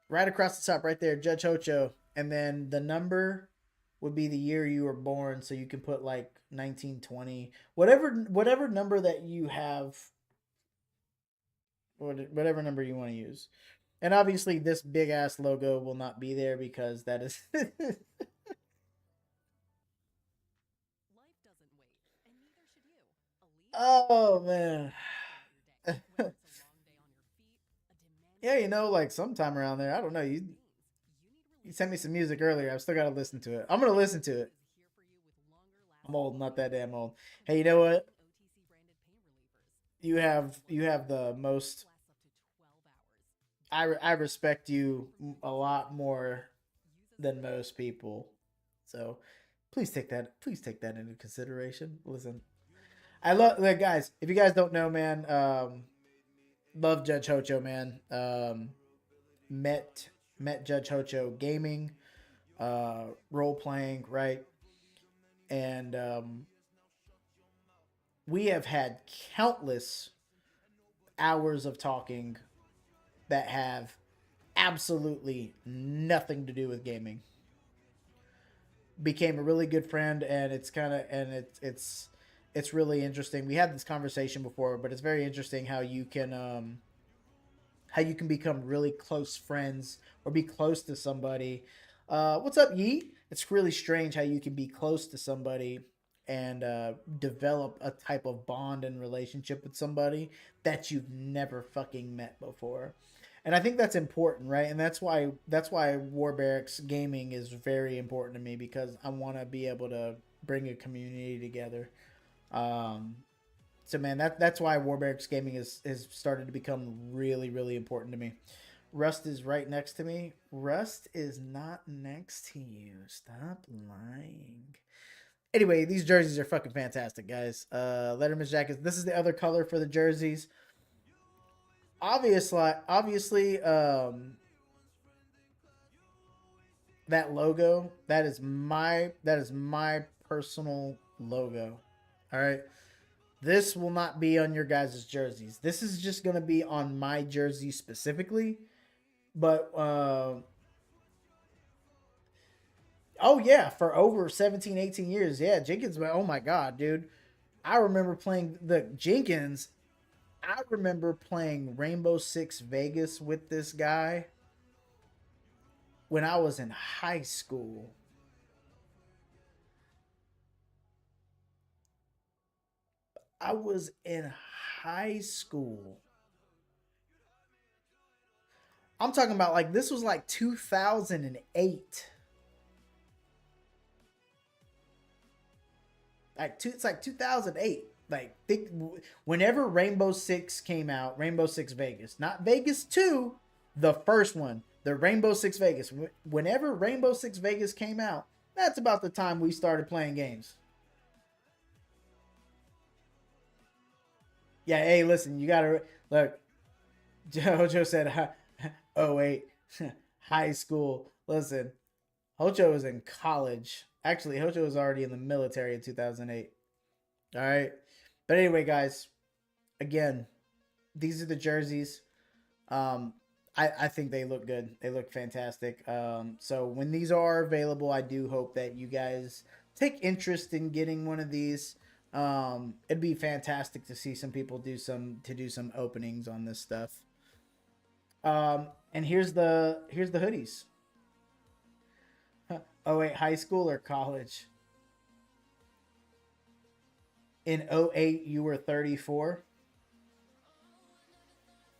Right across the top, right there, Judge Hocho, and then the number would be the year you were born, so you can put like 1920, whatever number that you have, whatever number you want to use. And obviously, this big ass logo will not be there because that is. Oh man. Yeah, like sometime around there. I don't know. You sent me some music earlier. I've still got to listen to it. I'm gonna listen to it. I'm old, not that damn old. Hey, you know what? You have the most. I respect you a lot more than most people. So please take that into consideration. Listen, I love like guys. If you guys don't know, man, love Judge Hocho, man. Met Judge Hocho gaming, role playing, right? And we have had countless hours of talking that have absolutely nothing to do with gaming. Became a really good friend, and it's really interesting. We had this conversation before, but it's very interesting how you can become really close friends or be close to somebody. What's up, Yee? It's really strange how you can be close to somebody and develop a type of bond and relationship with somebody that you've never fucking met before. And I think that's important, right? And that's why War Barracks gaming is very important to me because I want to be able to bring a community together. Um, so man, that's why War Barracks gaming is started to become really really important to me. Rust is right next to me. Rust is not next to you. Stop lying. Anyway, these jerseys are fucking fantastic, guys. Letterman's jackets. This is the other color for the jerseys. Obviously, that logo that is my personal logo. All right, this will not be on your guys' jerseys. This is just gonna be on my jersey specifically. But oh yeah, for over 17, 18 years, yeah, Jenkins. Oh my god, dude, I remember playing the Jenkins. I remember playing Rainbow Six Vegas with this guy when I was in high school. I was in high school. I'm talking about like this was like 2008. It's like 2008. Like think whenever Rainbow Six came out, Rainbow Six Vegas, not Vegas 2, the first one, the Rainbow Six Vegas. Whenever Rainbow Six Vegas came out, that's about the time we started playing games. Yeah, hey, listen, you gotta look. Jojo said, "Oh wait, high school." Listen, Hojo was in college. Actually, Hojo was already in the military in 2008. All right, but anyway, guys, again, these are the jerseys. Um, I think they look good. They look fantastic. So when these are available, I do hope that you guys take interest in getting one of these. It'd be fantastic to see some people do some openings on this stuff. And here's the hoodies. Oh wait, high school or college? In '08 you were 34.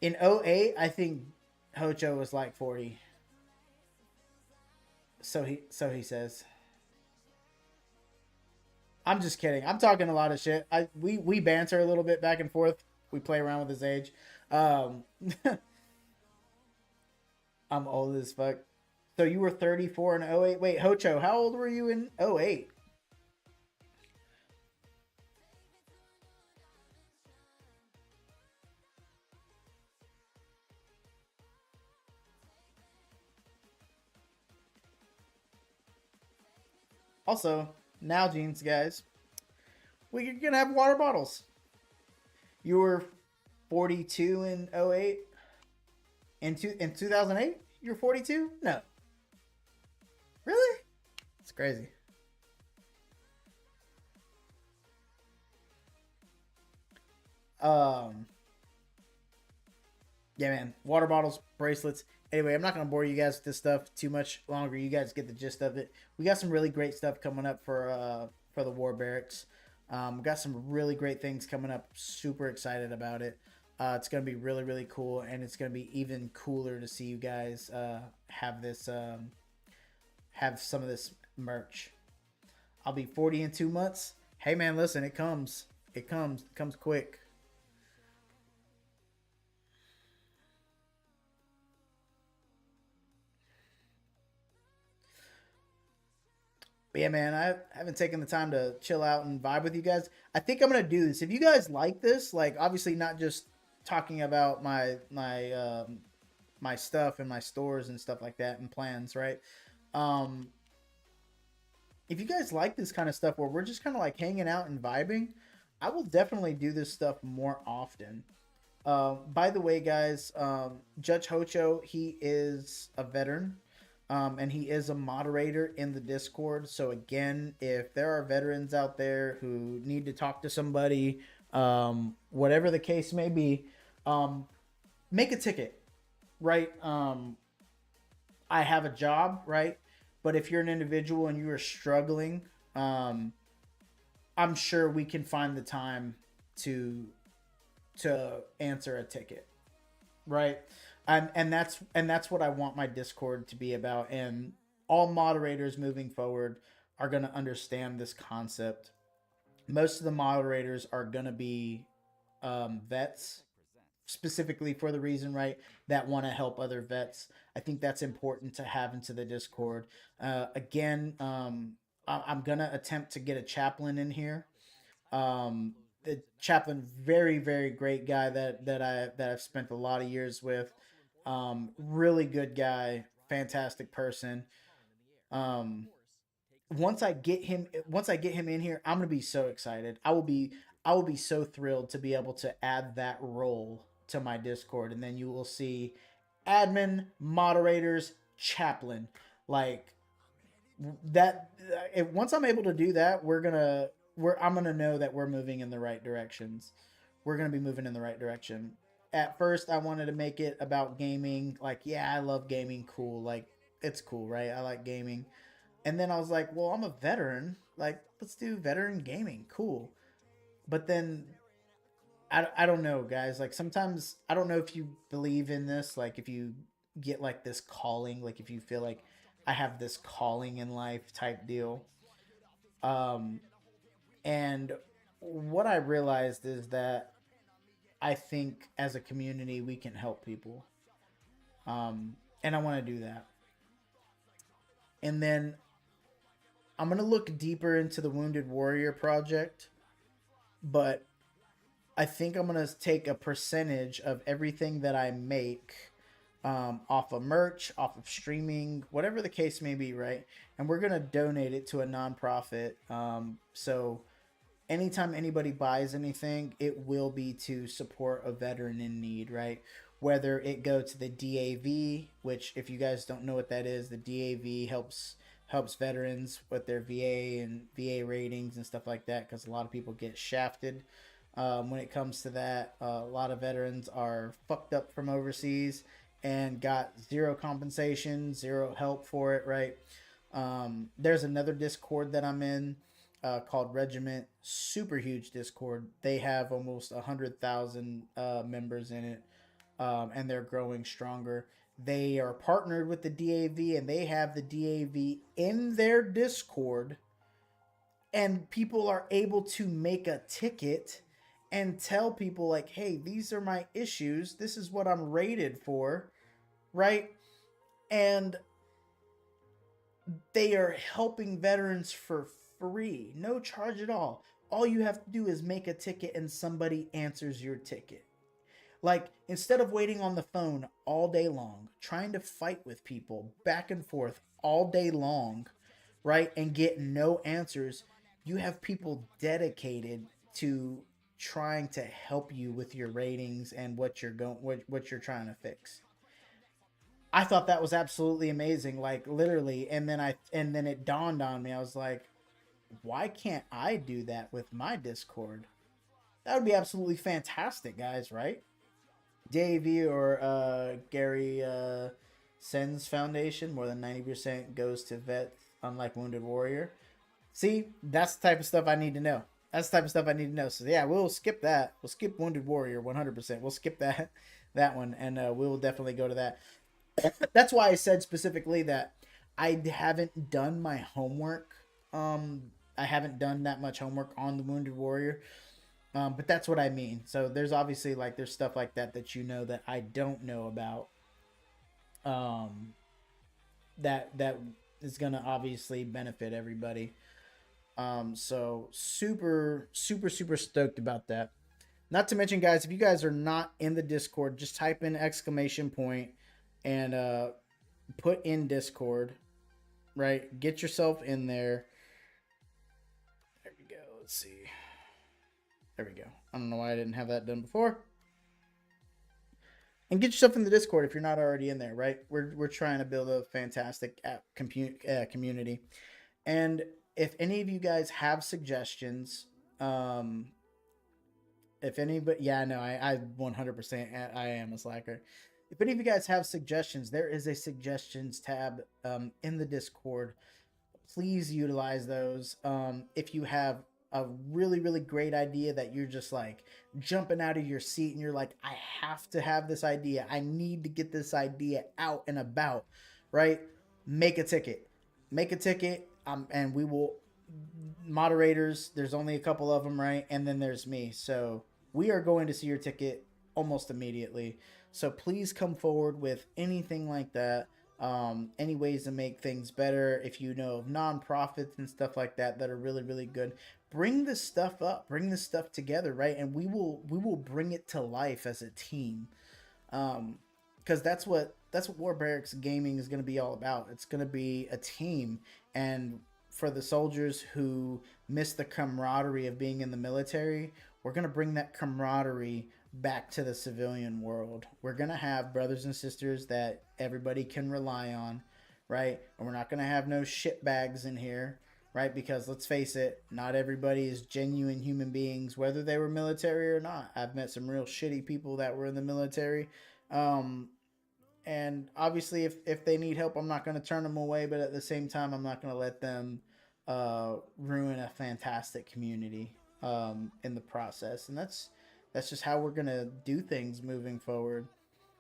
In '08 I think Hocho was like 40. So he says. I'm just kidding. I'm talking a lot of shit. We banter a little bit back and forth. We play around with his age. Um, I'm old as fuck. So you were 34 in '08. Wait, Hocho, how old were you in '08? Also, now jeans, guys, we're gonna have water bottles. You were 42 in '08. In 2008, you're 42. No, really? It's crazy. Um, yeah, man. Water bottles, bracelets. Anyway, I'm not gonna bore you guys with this stuff too much longer. You guys get the gist of it. We got some really great stuff coming up for the war barracks. We got some really great things coming up. Super excited about it. It's gonna be really really cool, and it's gonna be even cooler to see you guys have some of this merch. I'll be 40 in 2 months. Hey man, listen, it comes. It comes quick. But yeah, man, I haven't taken the time to chill out and vibe with you guys. I think I'm gonna do this. If you guys like this, like obviously not just talking about my stuff and my stores and stuff like that and plans, right? Um, if you guys like this kind of stuff where we're just kind of like hanging out and vibing, I will definitely do this stuff more often. By the way, guys, Judge Hocho, he is a veteran, and he is a moderator in the Discord. So again, if there are veterans out there who need to talk to somebody, whatever the case may be, um, make a ticket, right? I have a job, right? But if you're an individual and you are struggling, um, I'm sure we can find the time to answer a ticket, right? And that's what I want my Discord to be about. And all moderators moving forward are going to understand this concept. Most of the moderators are going to be vets, specifically for the reason, right, that want to help other vets. I think that's important to have into the Discord. Again, I'm going to attempt to get a chaplain in here. The chaplain, very very great guy that I've spent a lot of years with. Really good guy, fantastic person. Um, once I get him in here, I'm gonna be so excited. I will be so thrilled to be able to add that role to my Discord, and then you will see admin, moderators, chaplain, like that. Once I'm able to do that, I'm gonna know that we're moving in the right directions. We're gonna be moving in the right direction. At first, I wanted to make it about gaming. Like, yeah, I love gaming. Cool. Like, it's cool, right? I like gaming. And then I was like, well, I'm a veteran. Like, let's do veteran gaming. Cool. But then I don't know, guys. Like, sometimes I don't know if you believe in this. Like, if you get like this calling, like, if you feel like I have this calling in life type deal. Um, and what I realized is that I think as a community we can help people. And I want to do that. And then I'm gonna look deeper into the Wounded Warrior project, but I think I'm gonna take a percentage of everything that I make, off of merch, off of streaming, whatever the case may be, right? And we're gonna donate it to a nonprofit. So anytime anybody buys anything, it will be to support a veteran in need, right? Whether it go to the DAV, which if you guys don't know what that is, the DAV helps veterans with their VA and VA ratings and stuff like that, because a lot of people get shafted. When it comes to that, a lot of veterans are fucked up from overseas, and got zero compensation, zero help for it, right? There's another Discord that I'm in called Regiment, super huge Discord. They have almost 100,000 members in it, and they're growing stronger. They are partnered with the DAV, and they have the DAV in their Discord, and people are able to make a ticket and tell people like, "Hey, these are my issues. This is what I'm rated for," right? And they are helping veterans for free, no charge at all. All you have to do is make a ticket and somebody answers your ticket. Like, instead of waiting on the phone all day long, trying to fight with people back and forth all day long, right, and get no answers, you have people dedicated to trying to help you with your ratings and what you're trying to fix. I thought that was absolutely amazing, like literally, and then it dawned on me. I was like, why can't I do that with my Discord? That would be absolutely fantastic, guys, right? Davey or Gary Sen's foundation, more than 90% goes to vets, unlike Wounded Warrior. See, that's the type of stuff I need to know. That's the type of stuff I need to know. So yeah, we'll skip that. We'll skip Wounded Warrior 100%. We'll skip that one, and we'll definitely go to that. That's why I said specifically that I haven't done my homework. I haven't done that much homework on the Wounded Warrior. But that's what I mean. So there's obviously like there's stuff like that that you know that I don't know about. Um, that is gonna obviously benefit everybody. So super stoked about that. Not to mention, guys, if you guys are not in the Discord, just type in exclamation point and put in Discord. Right, get yourself in there. There we go. Let's see. There we go. I don't know why I didn't have that done before. And get yourself in the Discord if you're not already in there, right? We're trying to build a fantastic app community. And if any of you guys have suggestions, if anybody, yeah, no, I 100% I am a slacker. If any of you guys have suggestions, there is a suggestions tab in the Discord. Please utilize those. If you have a really great idea that you're just like jumping out of your seat and you're like, I have to have this idea, I need to get this idea out and about, right? Make a ticket. Make a ticket, and we will, moderators, there's only a couple of them, right? And then there's me. So we are going to see your ticket almost immediately. So please come forward with anything like that. Any ways to make things better. If you know of nonprofits and stuff like that that are really good, bring this stuff up, bring this stuff together, right? And we will bring it to life as a team. Because that's what War Barracks Gaming is going to be all about. It's going to be a team, and for the soldiers who miss the camaraderie of being in the military, we're going to bring that camaraderie back to the civilian world. We're going to have brothers and sisters that everybody can rely on, right? And we're not going to have no shitbags in here, right? Because let's face it, not everybody is genuine human beings, whether they were military or not. I've met some real shitty people that were in the military. And obviously, if they need help, I'm not going to turn them away, but at the same time, I'm not going to let them ruin a fantastic community in the process. And that's just how we're going to do things moving forward.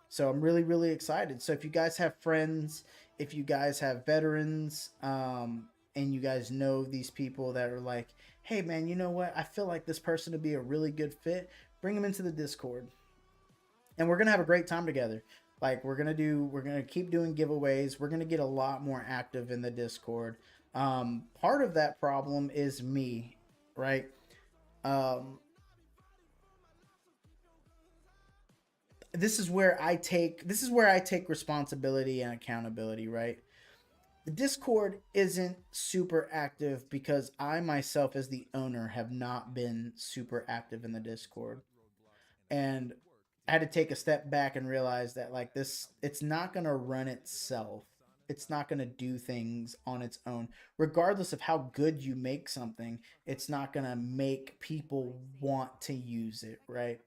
So I'm really excited. So if you guys have friends, if you guys have veterans, and you guys know these people that are like, hey man, you know what? I feel like this person would be a really good fit. Bring them into the Discord, and we're gonna have a great time together. Like we're gonna keep doing giveaways. We're gonna get a lot more active in the Discord. Part of that problem is me, right? Um, this is where I take responsibility and accountability, right? The Discord isn't super active because I myself as the owner have not been super active in the Discord. And I had to take a step back and realize that like this it's not going to run itself. It's not going to do things on its own. Regardless of how good you make something, it's not going to make people want to use it, right?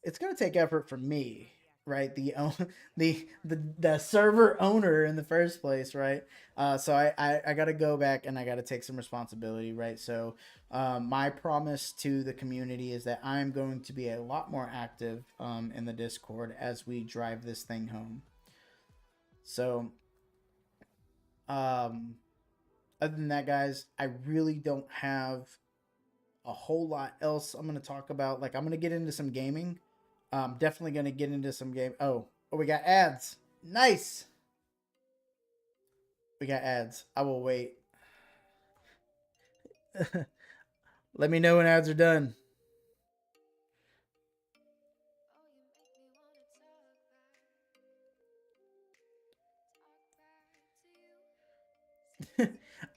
It's going to take effort from me, right? The server owner in the first place, right? So I got to go back and I got to take some responsibility, right? So my promise to the community is that I'm going to be a lot more active in the Discord as we drive this thing home. So um, other than that, guys, I really don't have a whole lot else I'm going to talk about. Like, I'm going to get into some gaming. Definitely going to get into some game. Oh, we got ads. Nice. We got ads. I will wait. Let me know when ads are done.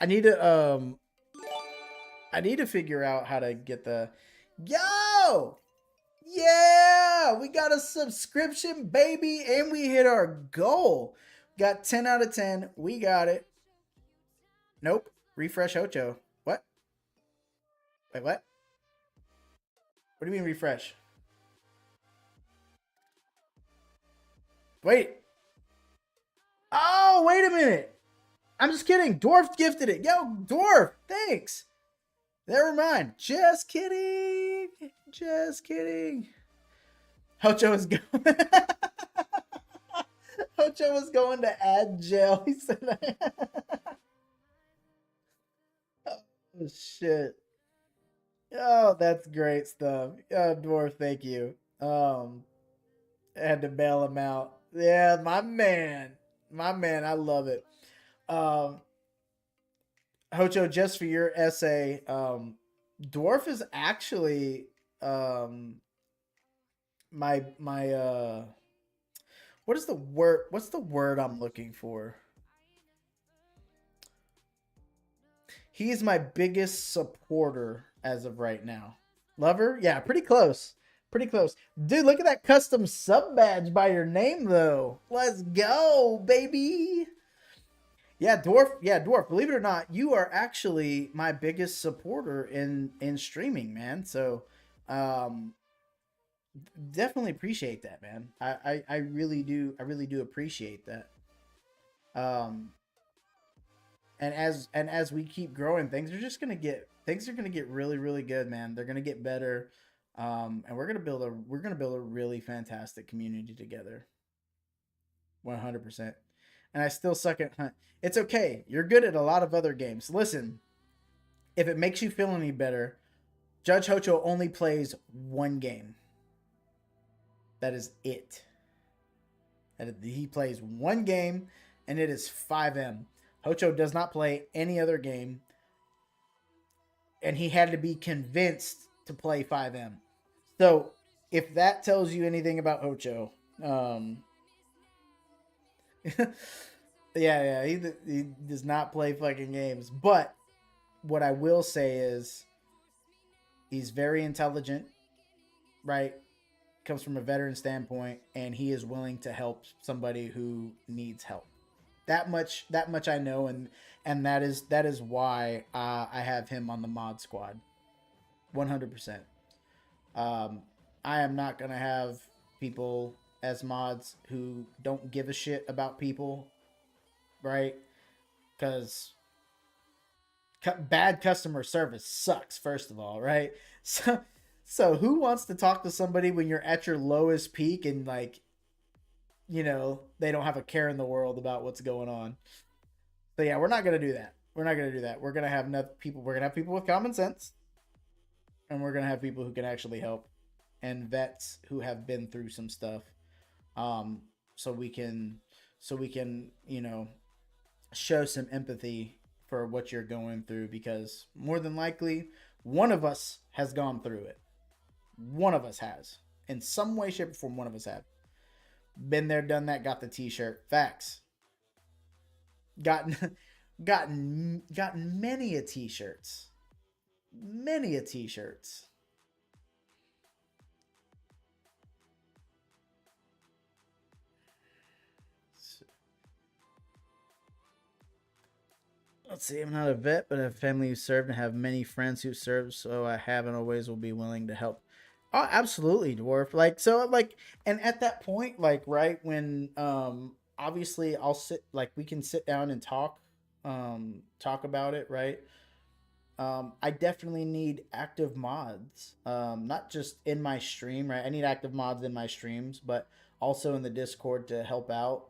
I need to I need to figure out how to get the yo. Yeah, we got a subscription, baby, and we hit our goal. Got 10 out of 10. We got it. Nope. Refresh Ocho. What? Wait, what? What do you mean refresh? Wait. Oh, wait a minute. I'm just kidding. Dwarf gifted it. Yo, Dwarf, thanks. Never mind. Just kidding. Just kidding. Hocho was going. Hocho was going to add jail. He said, "Oh shit! Oh, that's great stuff. Oh, Dwarf, thank you. I had to bail him out. Yeah, my man, my man. I love it. Um, Hocho, just for your essay, Dwarf is actually um my what is the word? What's the word I'm looking for? He's my biggest supporter as of right now. Lover? Yeah, pretty close. Pretty close. Dude, look at that custom sub badge by your name though. Let's go, baby. Yeah, Dwarf. Yeah, Dwarf. Believe it or not, you are actually my biggest supporter in streaming, man. So, um, definitely appreciate that, man. I really do. I really do appreciate that. Um, and as we keep growing, things are gonna get really good, man. They're gonna get better, and we're gonna build a really fantastic community together. 100%. And I still suck at hunt. It's okay. You're good at a lot of other games. Listen, if it makes you feel any better, Judge Hocho only plays one game. That is it. He plays one game, and it is 5M. Hocho does not play any other game, and he had to be convinced to play 5M. So, if that tells you anything about Hocho, yeah, yeah, he does not play fucking games. But what I will say is he's very intelligent, right? Comes from a veteran standpoint, and he is willing to help somebody who needs help. That much I know, and that is why I have him on the mod squad, 100%. Um, I am not gonna have people as mods who don't give a shit about people, right? Because bad customer service sucks. First of all, right? So, so who wants to talk to somebody when you're at your lowest peak and like they don't have a care in the world about what's going on? So yeah, we're not gonna do that. We're not gonna do that. We're gonna have enough people. We're gonna have people with common sense, and we're gonna have people who can actually help, and vets who have been through some stuff. Um, so we can, show some empathy for what you're going through because more than likely one of us has gone through it. One of us has. In some way, shape, or form, one of us have. Been there, done that, got the t-shirt. Facts. Gotten gotten many a t-shirts. Many a t-shirts. Let's see, I'm not a vet, but I have family who served and have many friends who served, so I have and always will be willing to help. Oh, absolutely, dwarf. Like so, like, and at that point, like, right when, obviously, I'll sit, like, we can sit down and talk about it, right? I definitely need active mods, not just in my stream, right? I need active mods in my streams, but also in the Discord to help out,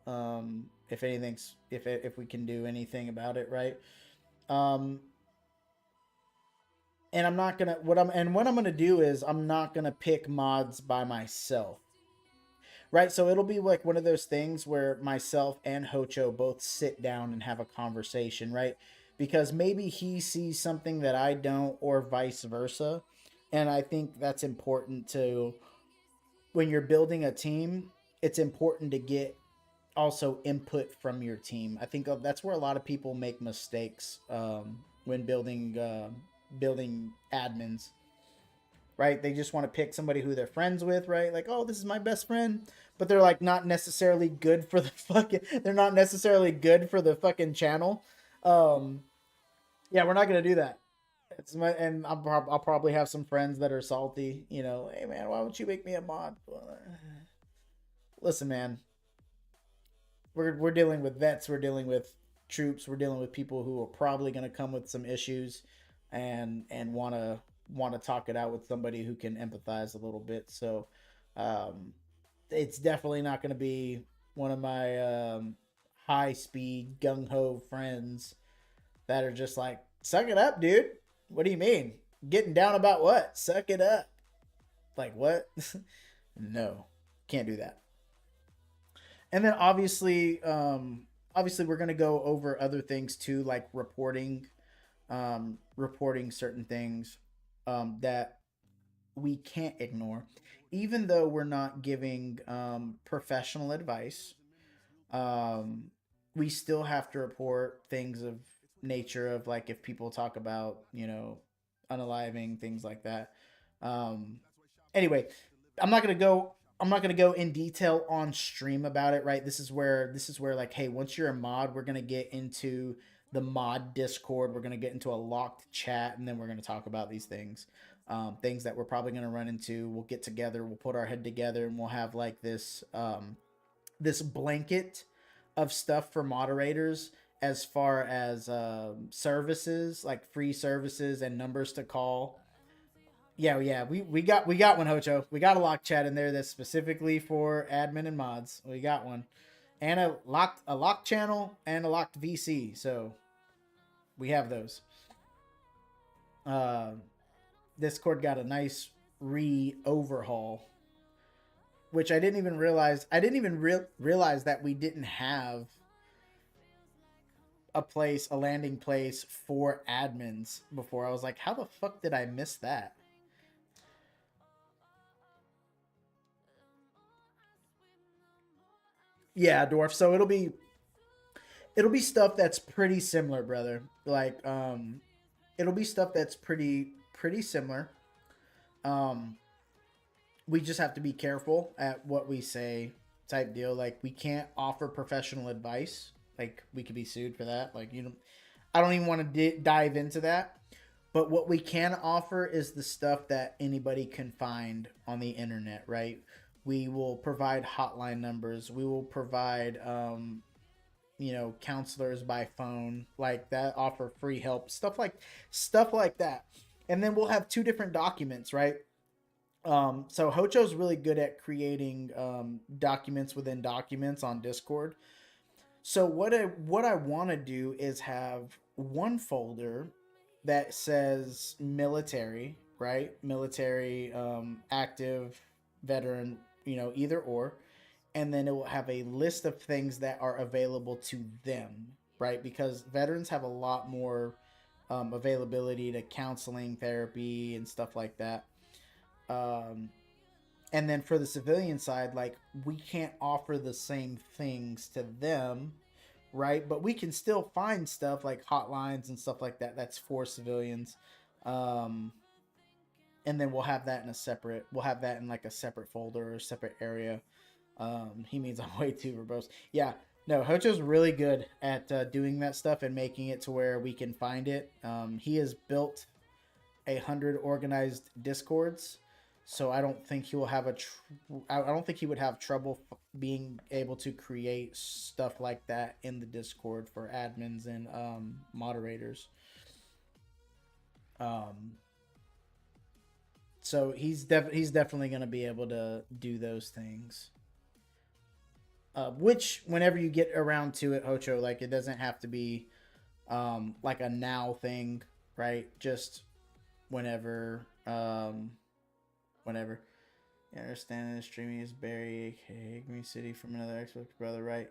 if anything's, if we can do anything about it, right? Um, and I'm not gonna what I'm gonna do is I'm not gonna pick mods by myself, right? So it'll be like one of those things where myself and Hocho both sit down and have a conversation, right? Because maybe he sees something that I don't, or vice versa. And I think that's important to, when you're building a team, it's important to get also input from your team. I think that's where a lot of people make mistakes, when building admins, right? They just want to pick somebody who they're friends with, right? Like, oh, this is my best friend, but they're like not necessarily good for the fucking. They're not necessarily good for the fucking channel. Um, yeah, we're not gonna do that. It's my, and I'll probably have some friends that are salty. You know, hey man, why don't you make me a mod? Listen, man, we're dealing with vets, we're dealing with troops, we're dealing with people who are probably going to come with some issues, and want to talk it out with somebody who can empathize a little bit. So, um, it's definitely not going to be one of my, high speed gung ho friends that are just like, suck it up, dude. What do you mean? Getting down about what? Suck it up. Like what? No, can't do that. And then obviously we're gonna go over other things too, like reporting certain things, that we can't ignore, even though we're not giving, professional advice. um, we still have to report things of nature of, like, if people talk about, unaliving things like that. Um, anyway, I'm not gonna go. I'm not gonna go in detail on stream about it. Right. This is where like, hey, once you're a mod, we're gonna get into the mod Discord. We're gonna get into a locked chat, and then we're gonna talk about these things. Things that we're probably gonna run into. We'll get together. We'll put our head together, and we'll have like this blanket of stuff for moderators, as far as, services, like free services and numbers to call. Yeah, yeah, we got one, Hocho. We got a lock chat in there that's specifically for admin and mods. We got one, and a locked channel and a locked VC. So we have those. Uh, Discord got a nice re overhaul, which I didn't even realize. I didn't even realize that we didn't have a landing place for admins before. I was like, how the fuck did I miss that? Yeah, dwarf. So it'll be stuff that's pretty similar, brother. Like, it'll be stuff that's pretty similar. Um, we just have to be careful at what we say, type deal. Like, we can't offer professional advice. Like, we could be sued for that. Like, I don't even want to dive into that. But what we can offer is the stuff that anybody can find on the internet, right? We will provide hotline numbers. We will provide, counselors by phone, like that, offer free help, stuff like that. And then we'll have two different documents, right? So Hocho's really good at creating, documents within documents on Discord. So what I want to do is have one folder that says military, right? Military, active, veteran, either or, and then it will have a list of things that are available to them, right? Because veterans have a lot more, availability to counseling, therapy, and stuff like that. Um, and then for the civilian side, like, we can't offer the same things to them, right? But we can still find stuff like hotlines and stuff like that that's for civilians. Um, and then we'll have that in like a separate folder or a separate area. He means I'm way too verbose. Yeah, no, Hocho's really good at, doing that stuff and making it to where we can find it. He has built 100 organized discords. So I don't think he will have I don't think he would have trouble being able to create stuff like that in the Discord for admins and moderators. Um, so he's definitely going to be able to do those things. Which whenever you get around to it, Hocho, like it doesn't have to be like a now thing, right? Just whenever whenever. You understand that streaming is Barry, aka Green City from another Xbox brother, right?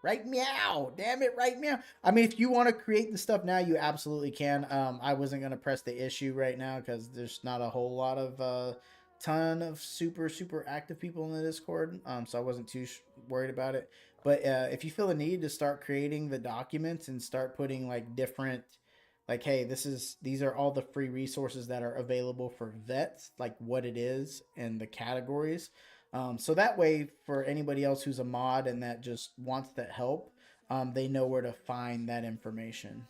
Right meow, damn it, right meow. I mean, if you want to create the stuff now, you absolutely can. I wasn't gonna press the issue right now because there's not a whole lot of ton of super active people in the Discord. So I wasn't too worried about it. But if you feel the need to start creating the documents and start putting like different, like, hey, these are all the free resources that are available for vets, like what it is and the categories. So that way, for anybody else who's a mod and that just wants that help, they know where to find that information.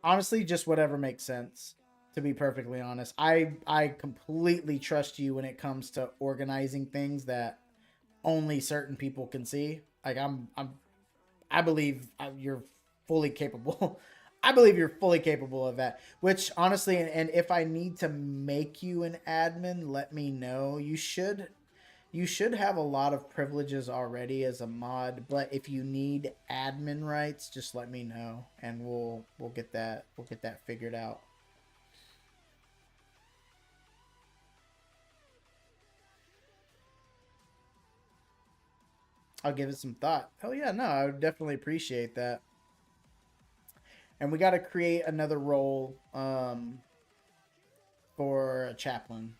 Honestly, just whatever makes sense. To be perfectly honest, I completely trust you when it comes to organizing things that only certain people can see. Like I believe you're fully capable. I believe you're fully capable of that. Which honestly, and if I need to make you an admin, let me know. You should have a lot of privileges already as a mod, but if you need admin rights, just let me know and we'll get that figured out. I'll give it some thought. Hell yeah, no, I would definitely appreciate that. And we got to create another role for a chaplain.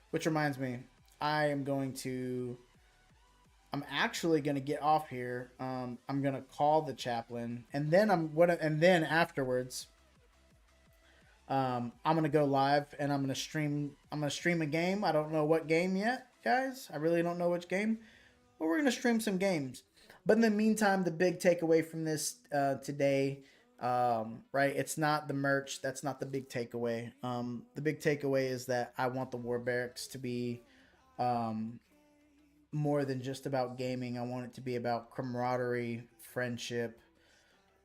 Which reminds me, I am going to. I'm actually going to get off here. I'm going to call the chaplain, and then and then afterwards, I'm gonna go live and I'm gonna stream. I'm gonna stream a game. I don't know what game yet, guys. I really don't know which game, but we're gonna stream some games. But in the meantime, the big takeaway from this today, right? It's not the merch. That's not the big takeaway. The big takeaway is that I want the War Barracks to be um, more than just about gaming. I want it to be about camaraderie, friendship,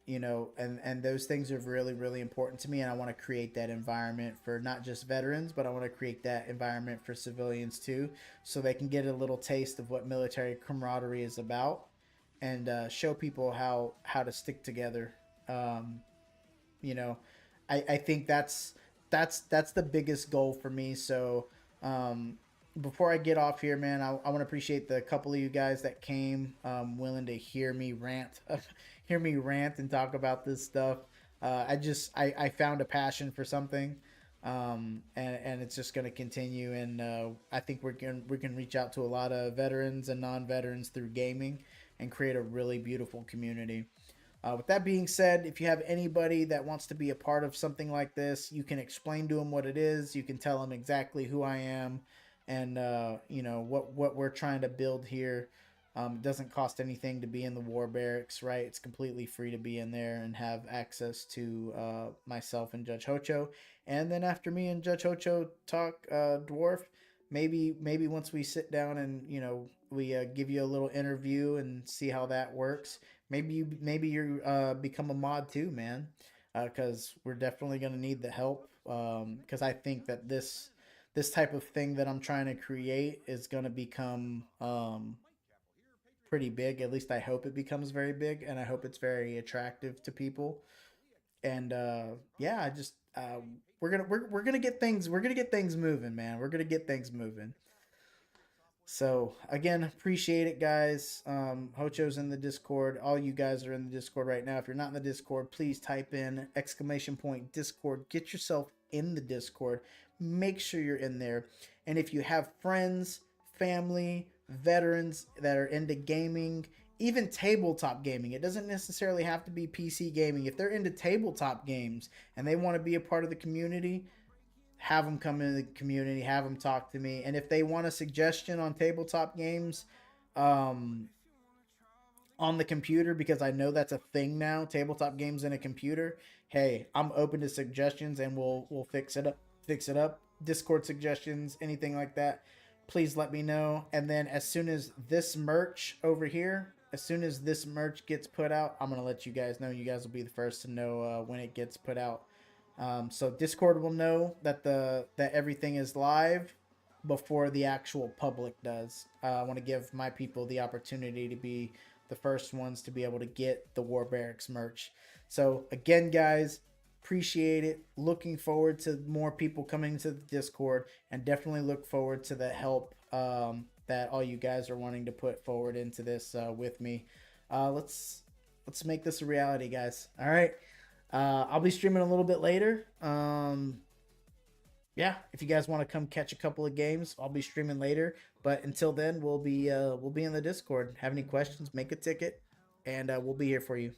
and those things are really important to me, and I want to create that environment for not just veterans, but I want to create that environment for civilians too, so they can get a little taste of what military camaraderie is about, and show people how to stick together. um, you know I think that's the biggest goal for me. So um, before I get off here, man, I want to appreciate the couple of you guys that came, willing to hear me rant, hear me rant and talk about this stuff. I found a passion for something, and it's just going to continue. And I think we can reach out to a lot of veterans and non-veterans through gaming and create a really beautiful community. With that being said, if you have anybody that wants to be a part of something like this, you can explain to them what it is. You can tell them exactly who I am, and what we're trying to build here. It doesn't cost anything to be in the war barracks, right? It's completely free to be in there and have access to myself and Judge Hocho. And then after me and Judge Hocho talk dwarf, maybe once we sit down and we give you a little interview and see how that works. Maybe you become a mod too, man, because we're definitely gonna need the help. Because I think that this type of thing that I'm trying to create is gonna become pretty big. At least I hope it becomes very big, and I hope it's very attractive to people. And yeah, I just we're gonna get things moving, man. We're gonna get things moving. So again, appreciate it, guys. Hocho's in the Discord. All you guys are in the Discord right now. If you're not in the Discord, please type in exclamation point Discord. Get yourself in the Discord. Make sure you're in there. And if you have friends, family, veterans that are into gaming, even tabletop gaming, it doesn't necessarily have to be PC gaming. If they're into tabletop games and they want to be a part of the community, have them come into the community, have them talk to me. And if they want a suggestion on tabletop games, um, on the computer, because I know that's a thing now. Tabletop games in a computer. Hey, I'm open to suggestions, and we'll fix it up. Fix it up. Discord suggestions, anything like that. Please let me know. And then as soon as this merch over here, as soon as this merch gets put out, I'm gonna let you guys know. You guys will be the first to know when it gets put out. So Discord will know that everything is live before the actual public does. I want to give my people the opportunity to be the first ones to be able to get the War Barracks merch. So again, guys, appreciate it. Looking forward to more people coming to the Discord, and definitely look forward to the help that all you guys are wanting to put forward into this with me. Let's make this a reality, guys. All right. I'll be streaming a little bit later. Yeah, if you guys want to come catch a couple of games, I'll be streaming later. But until then, we'll be in the Discord. Have any questions? Make a ticket, and we'll be here for you.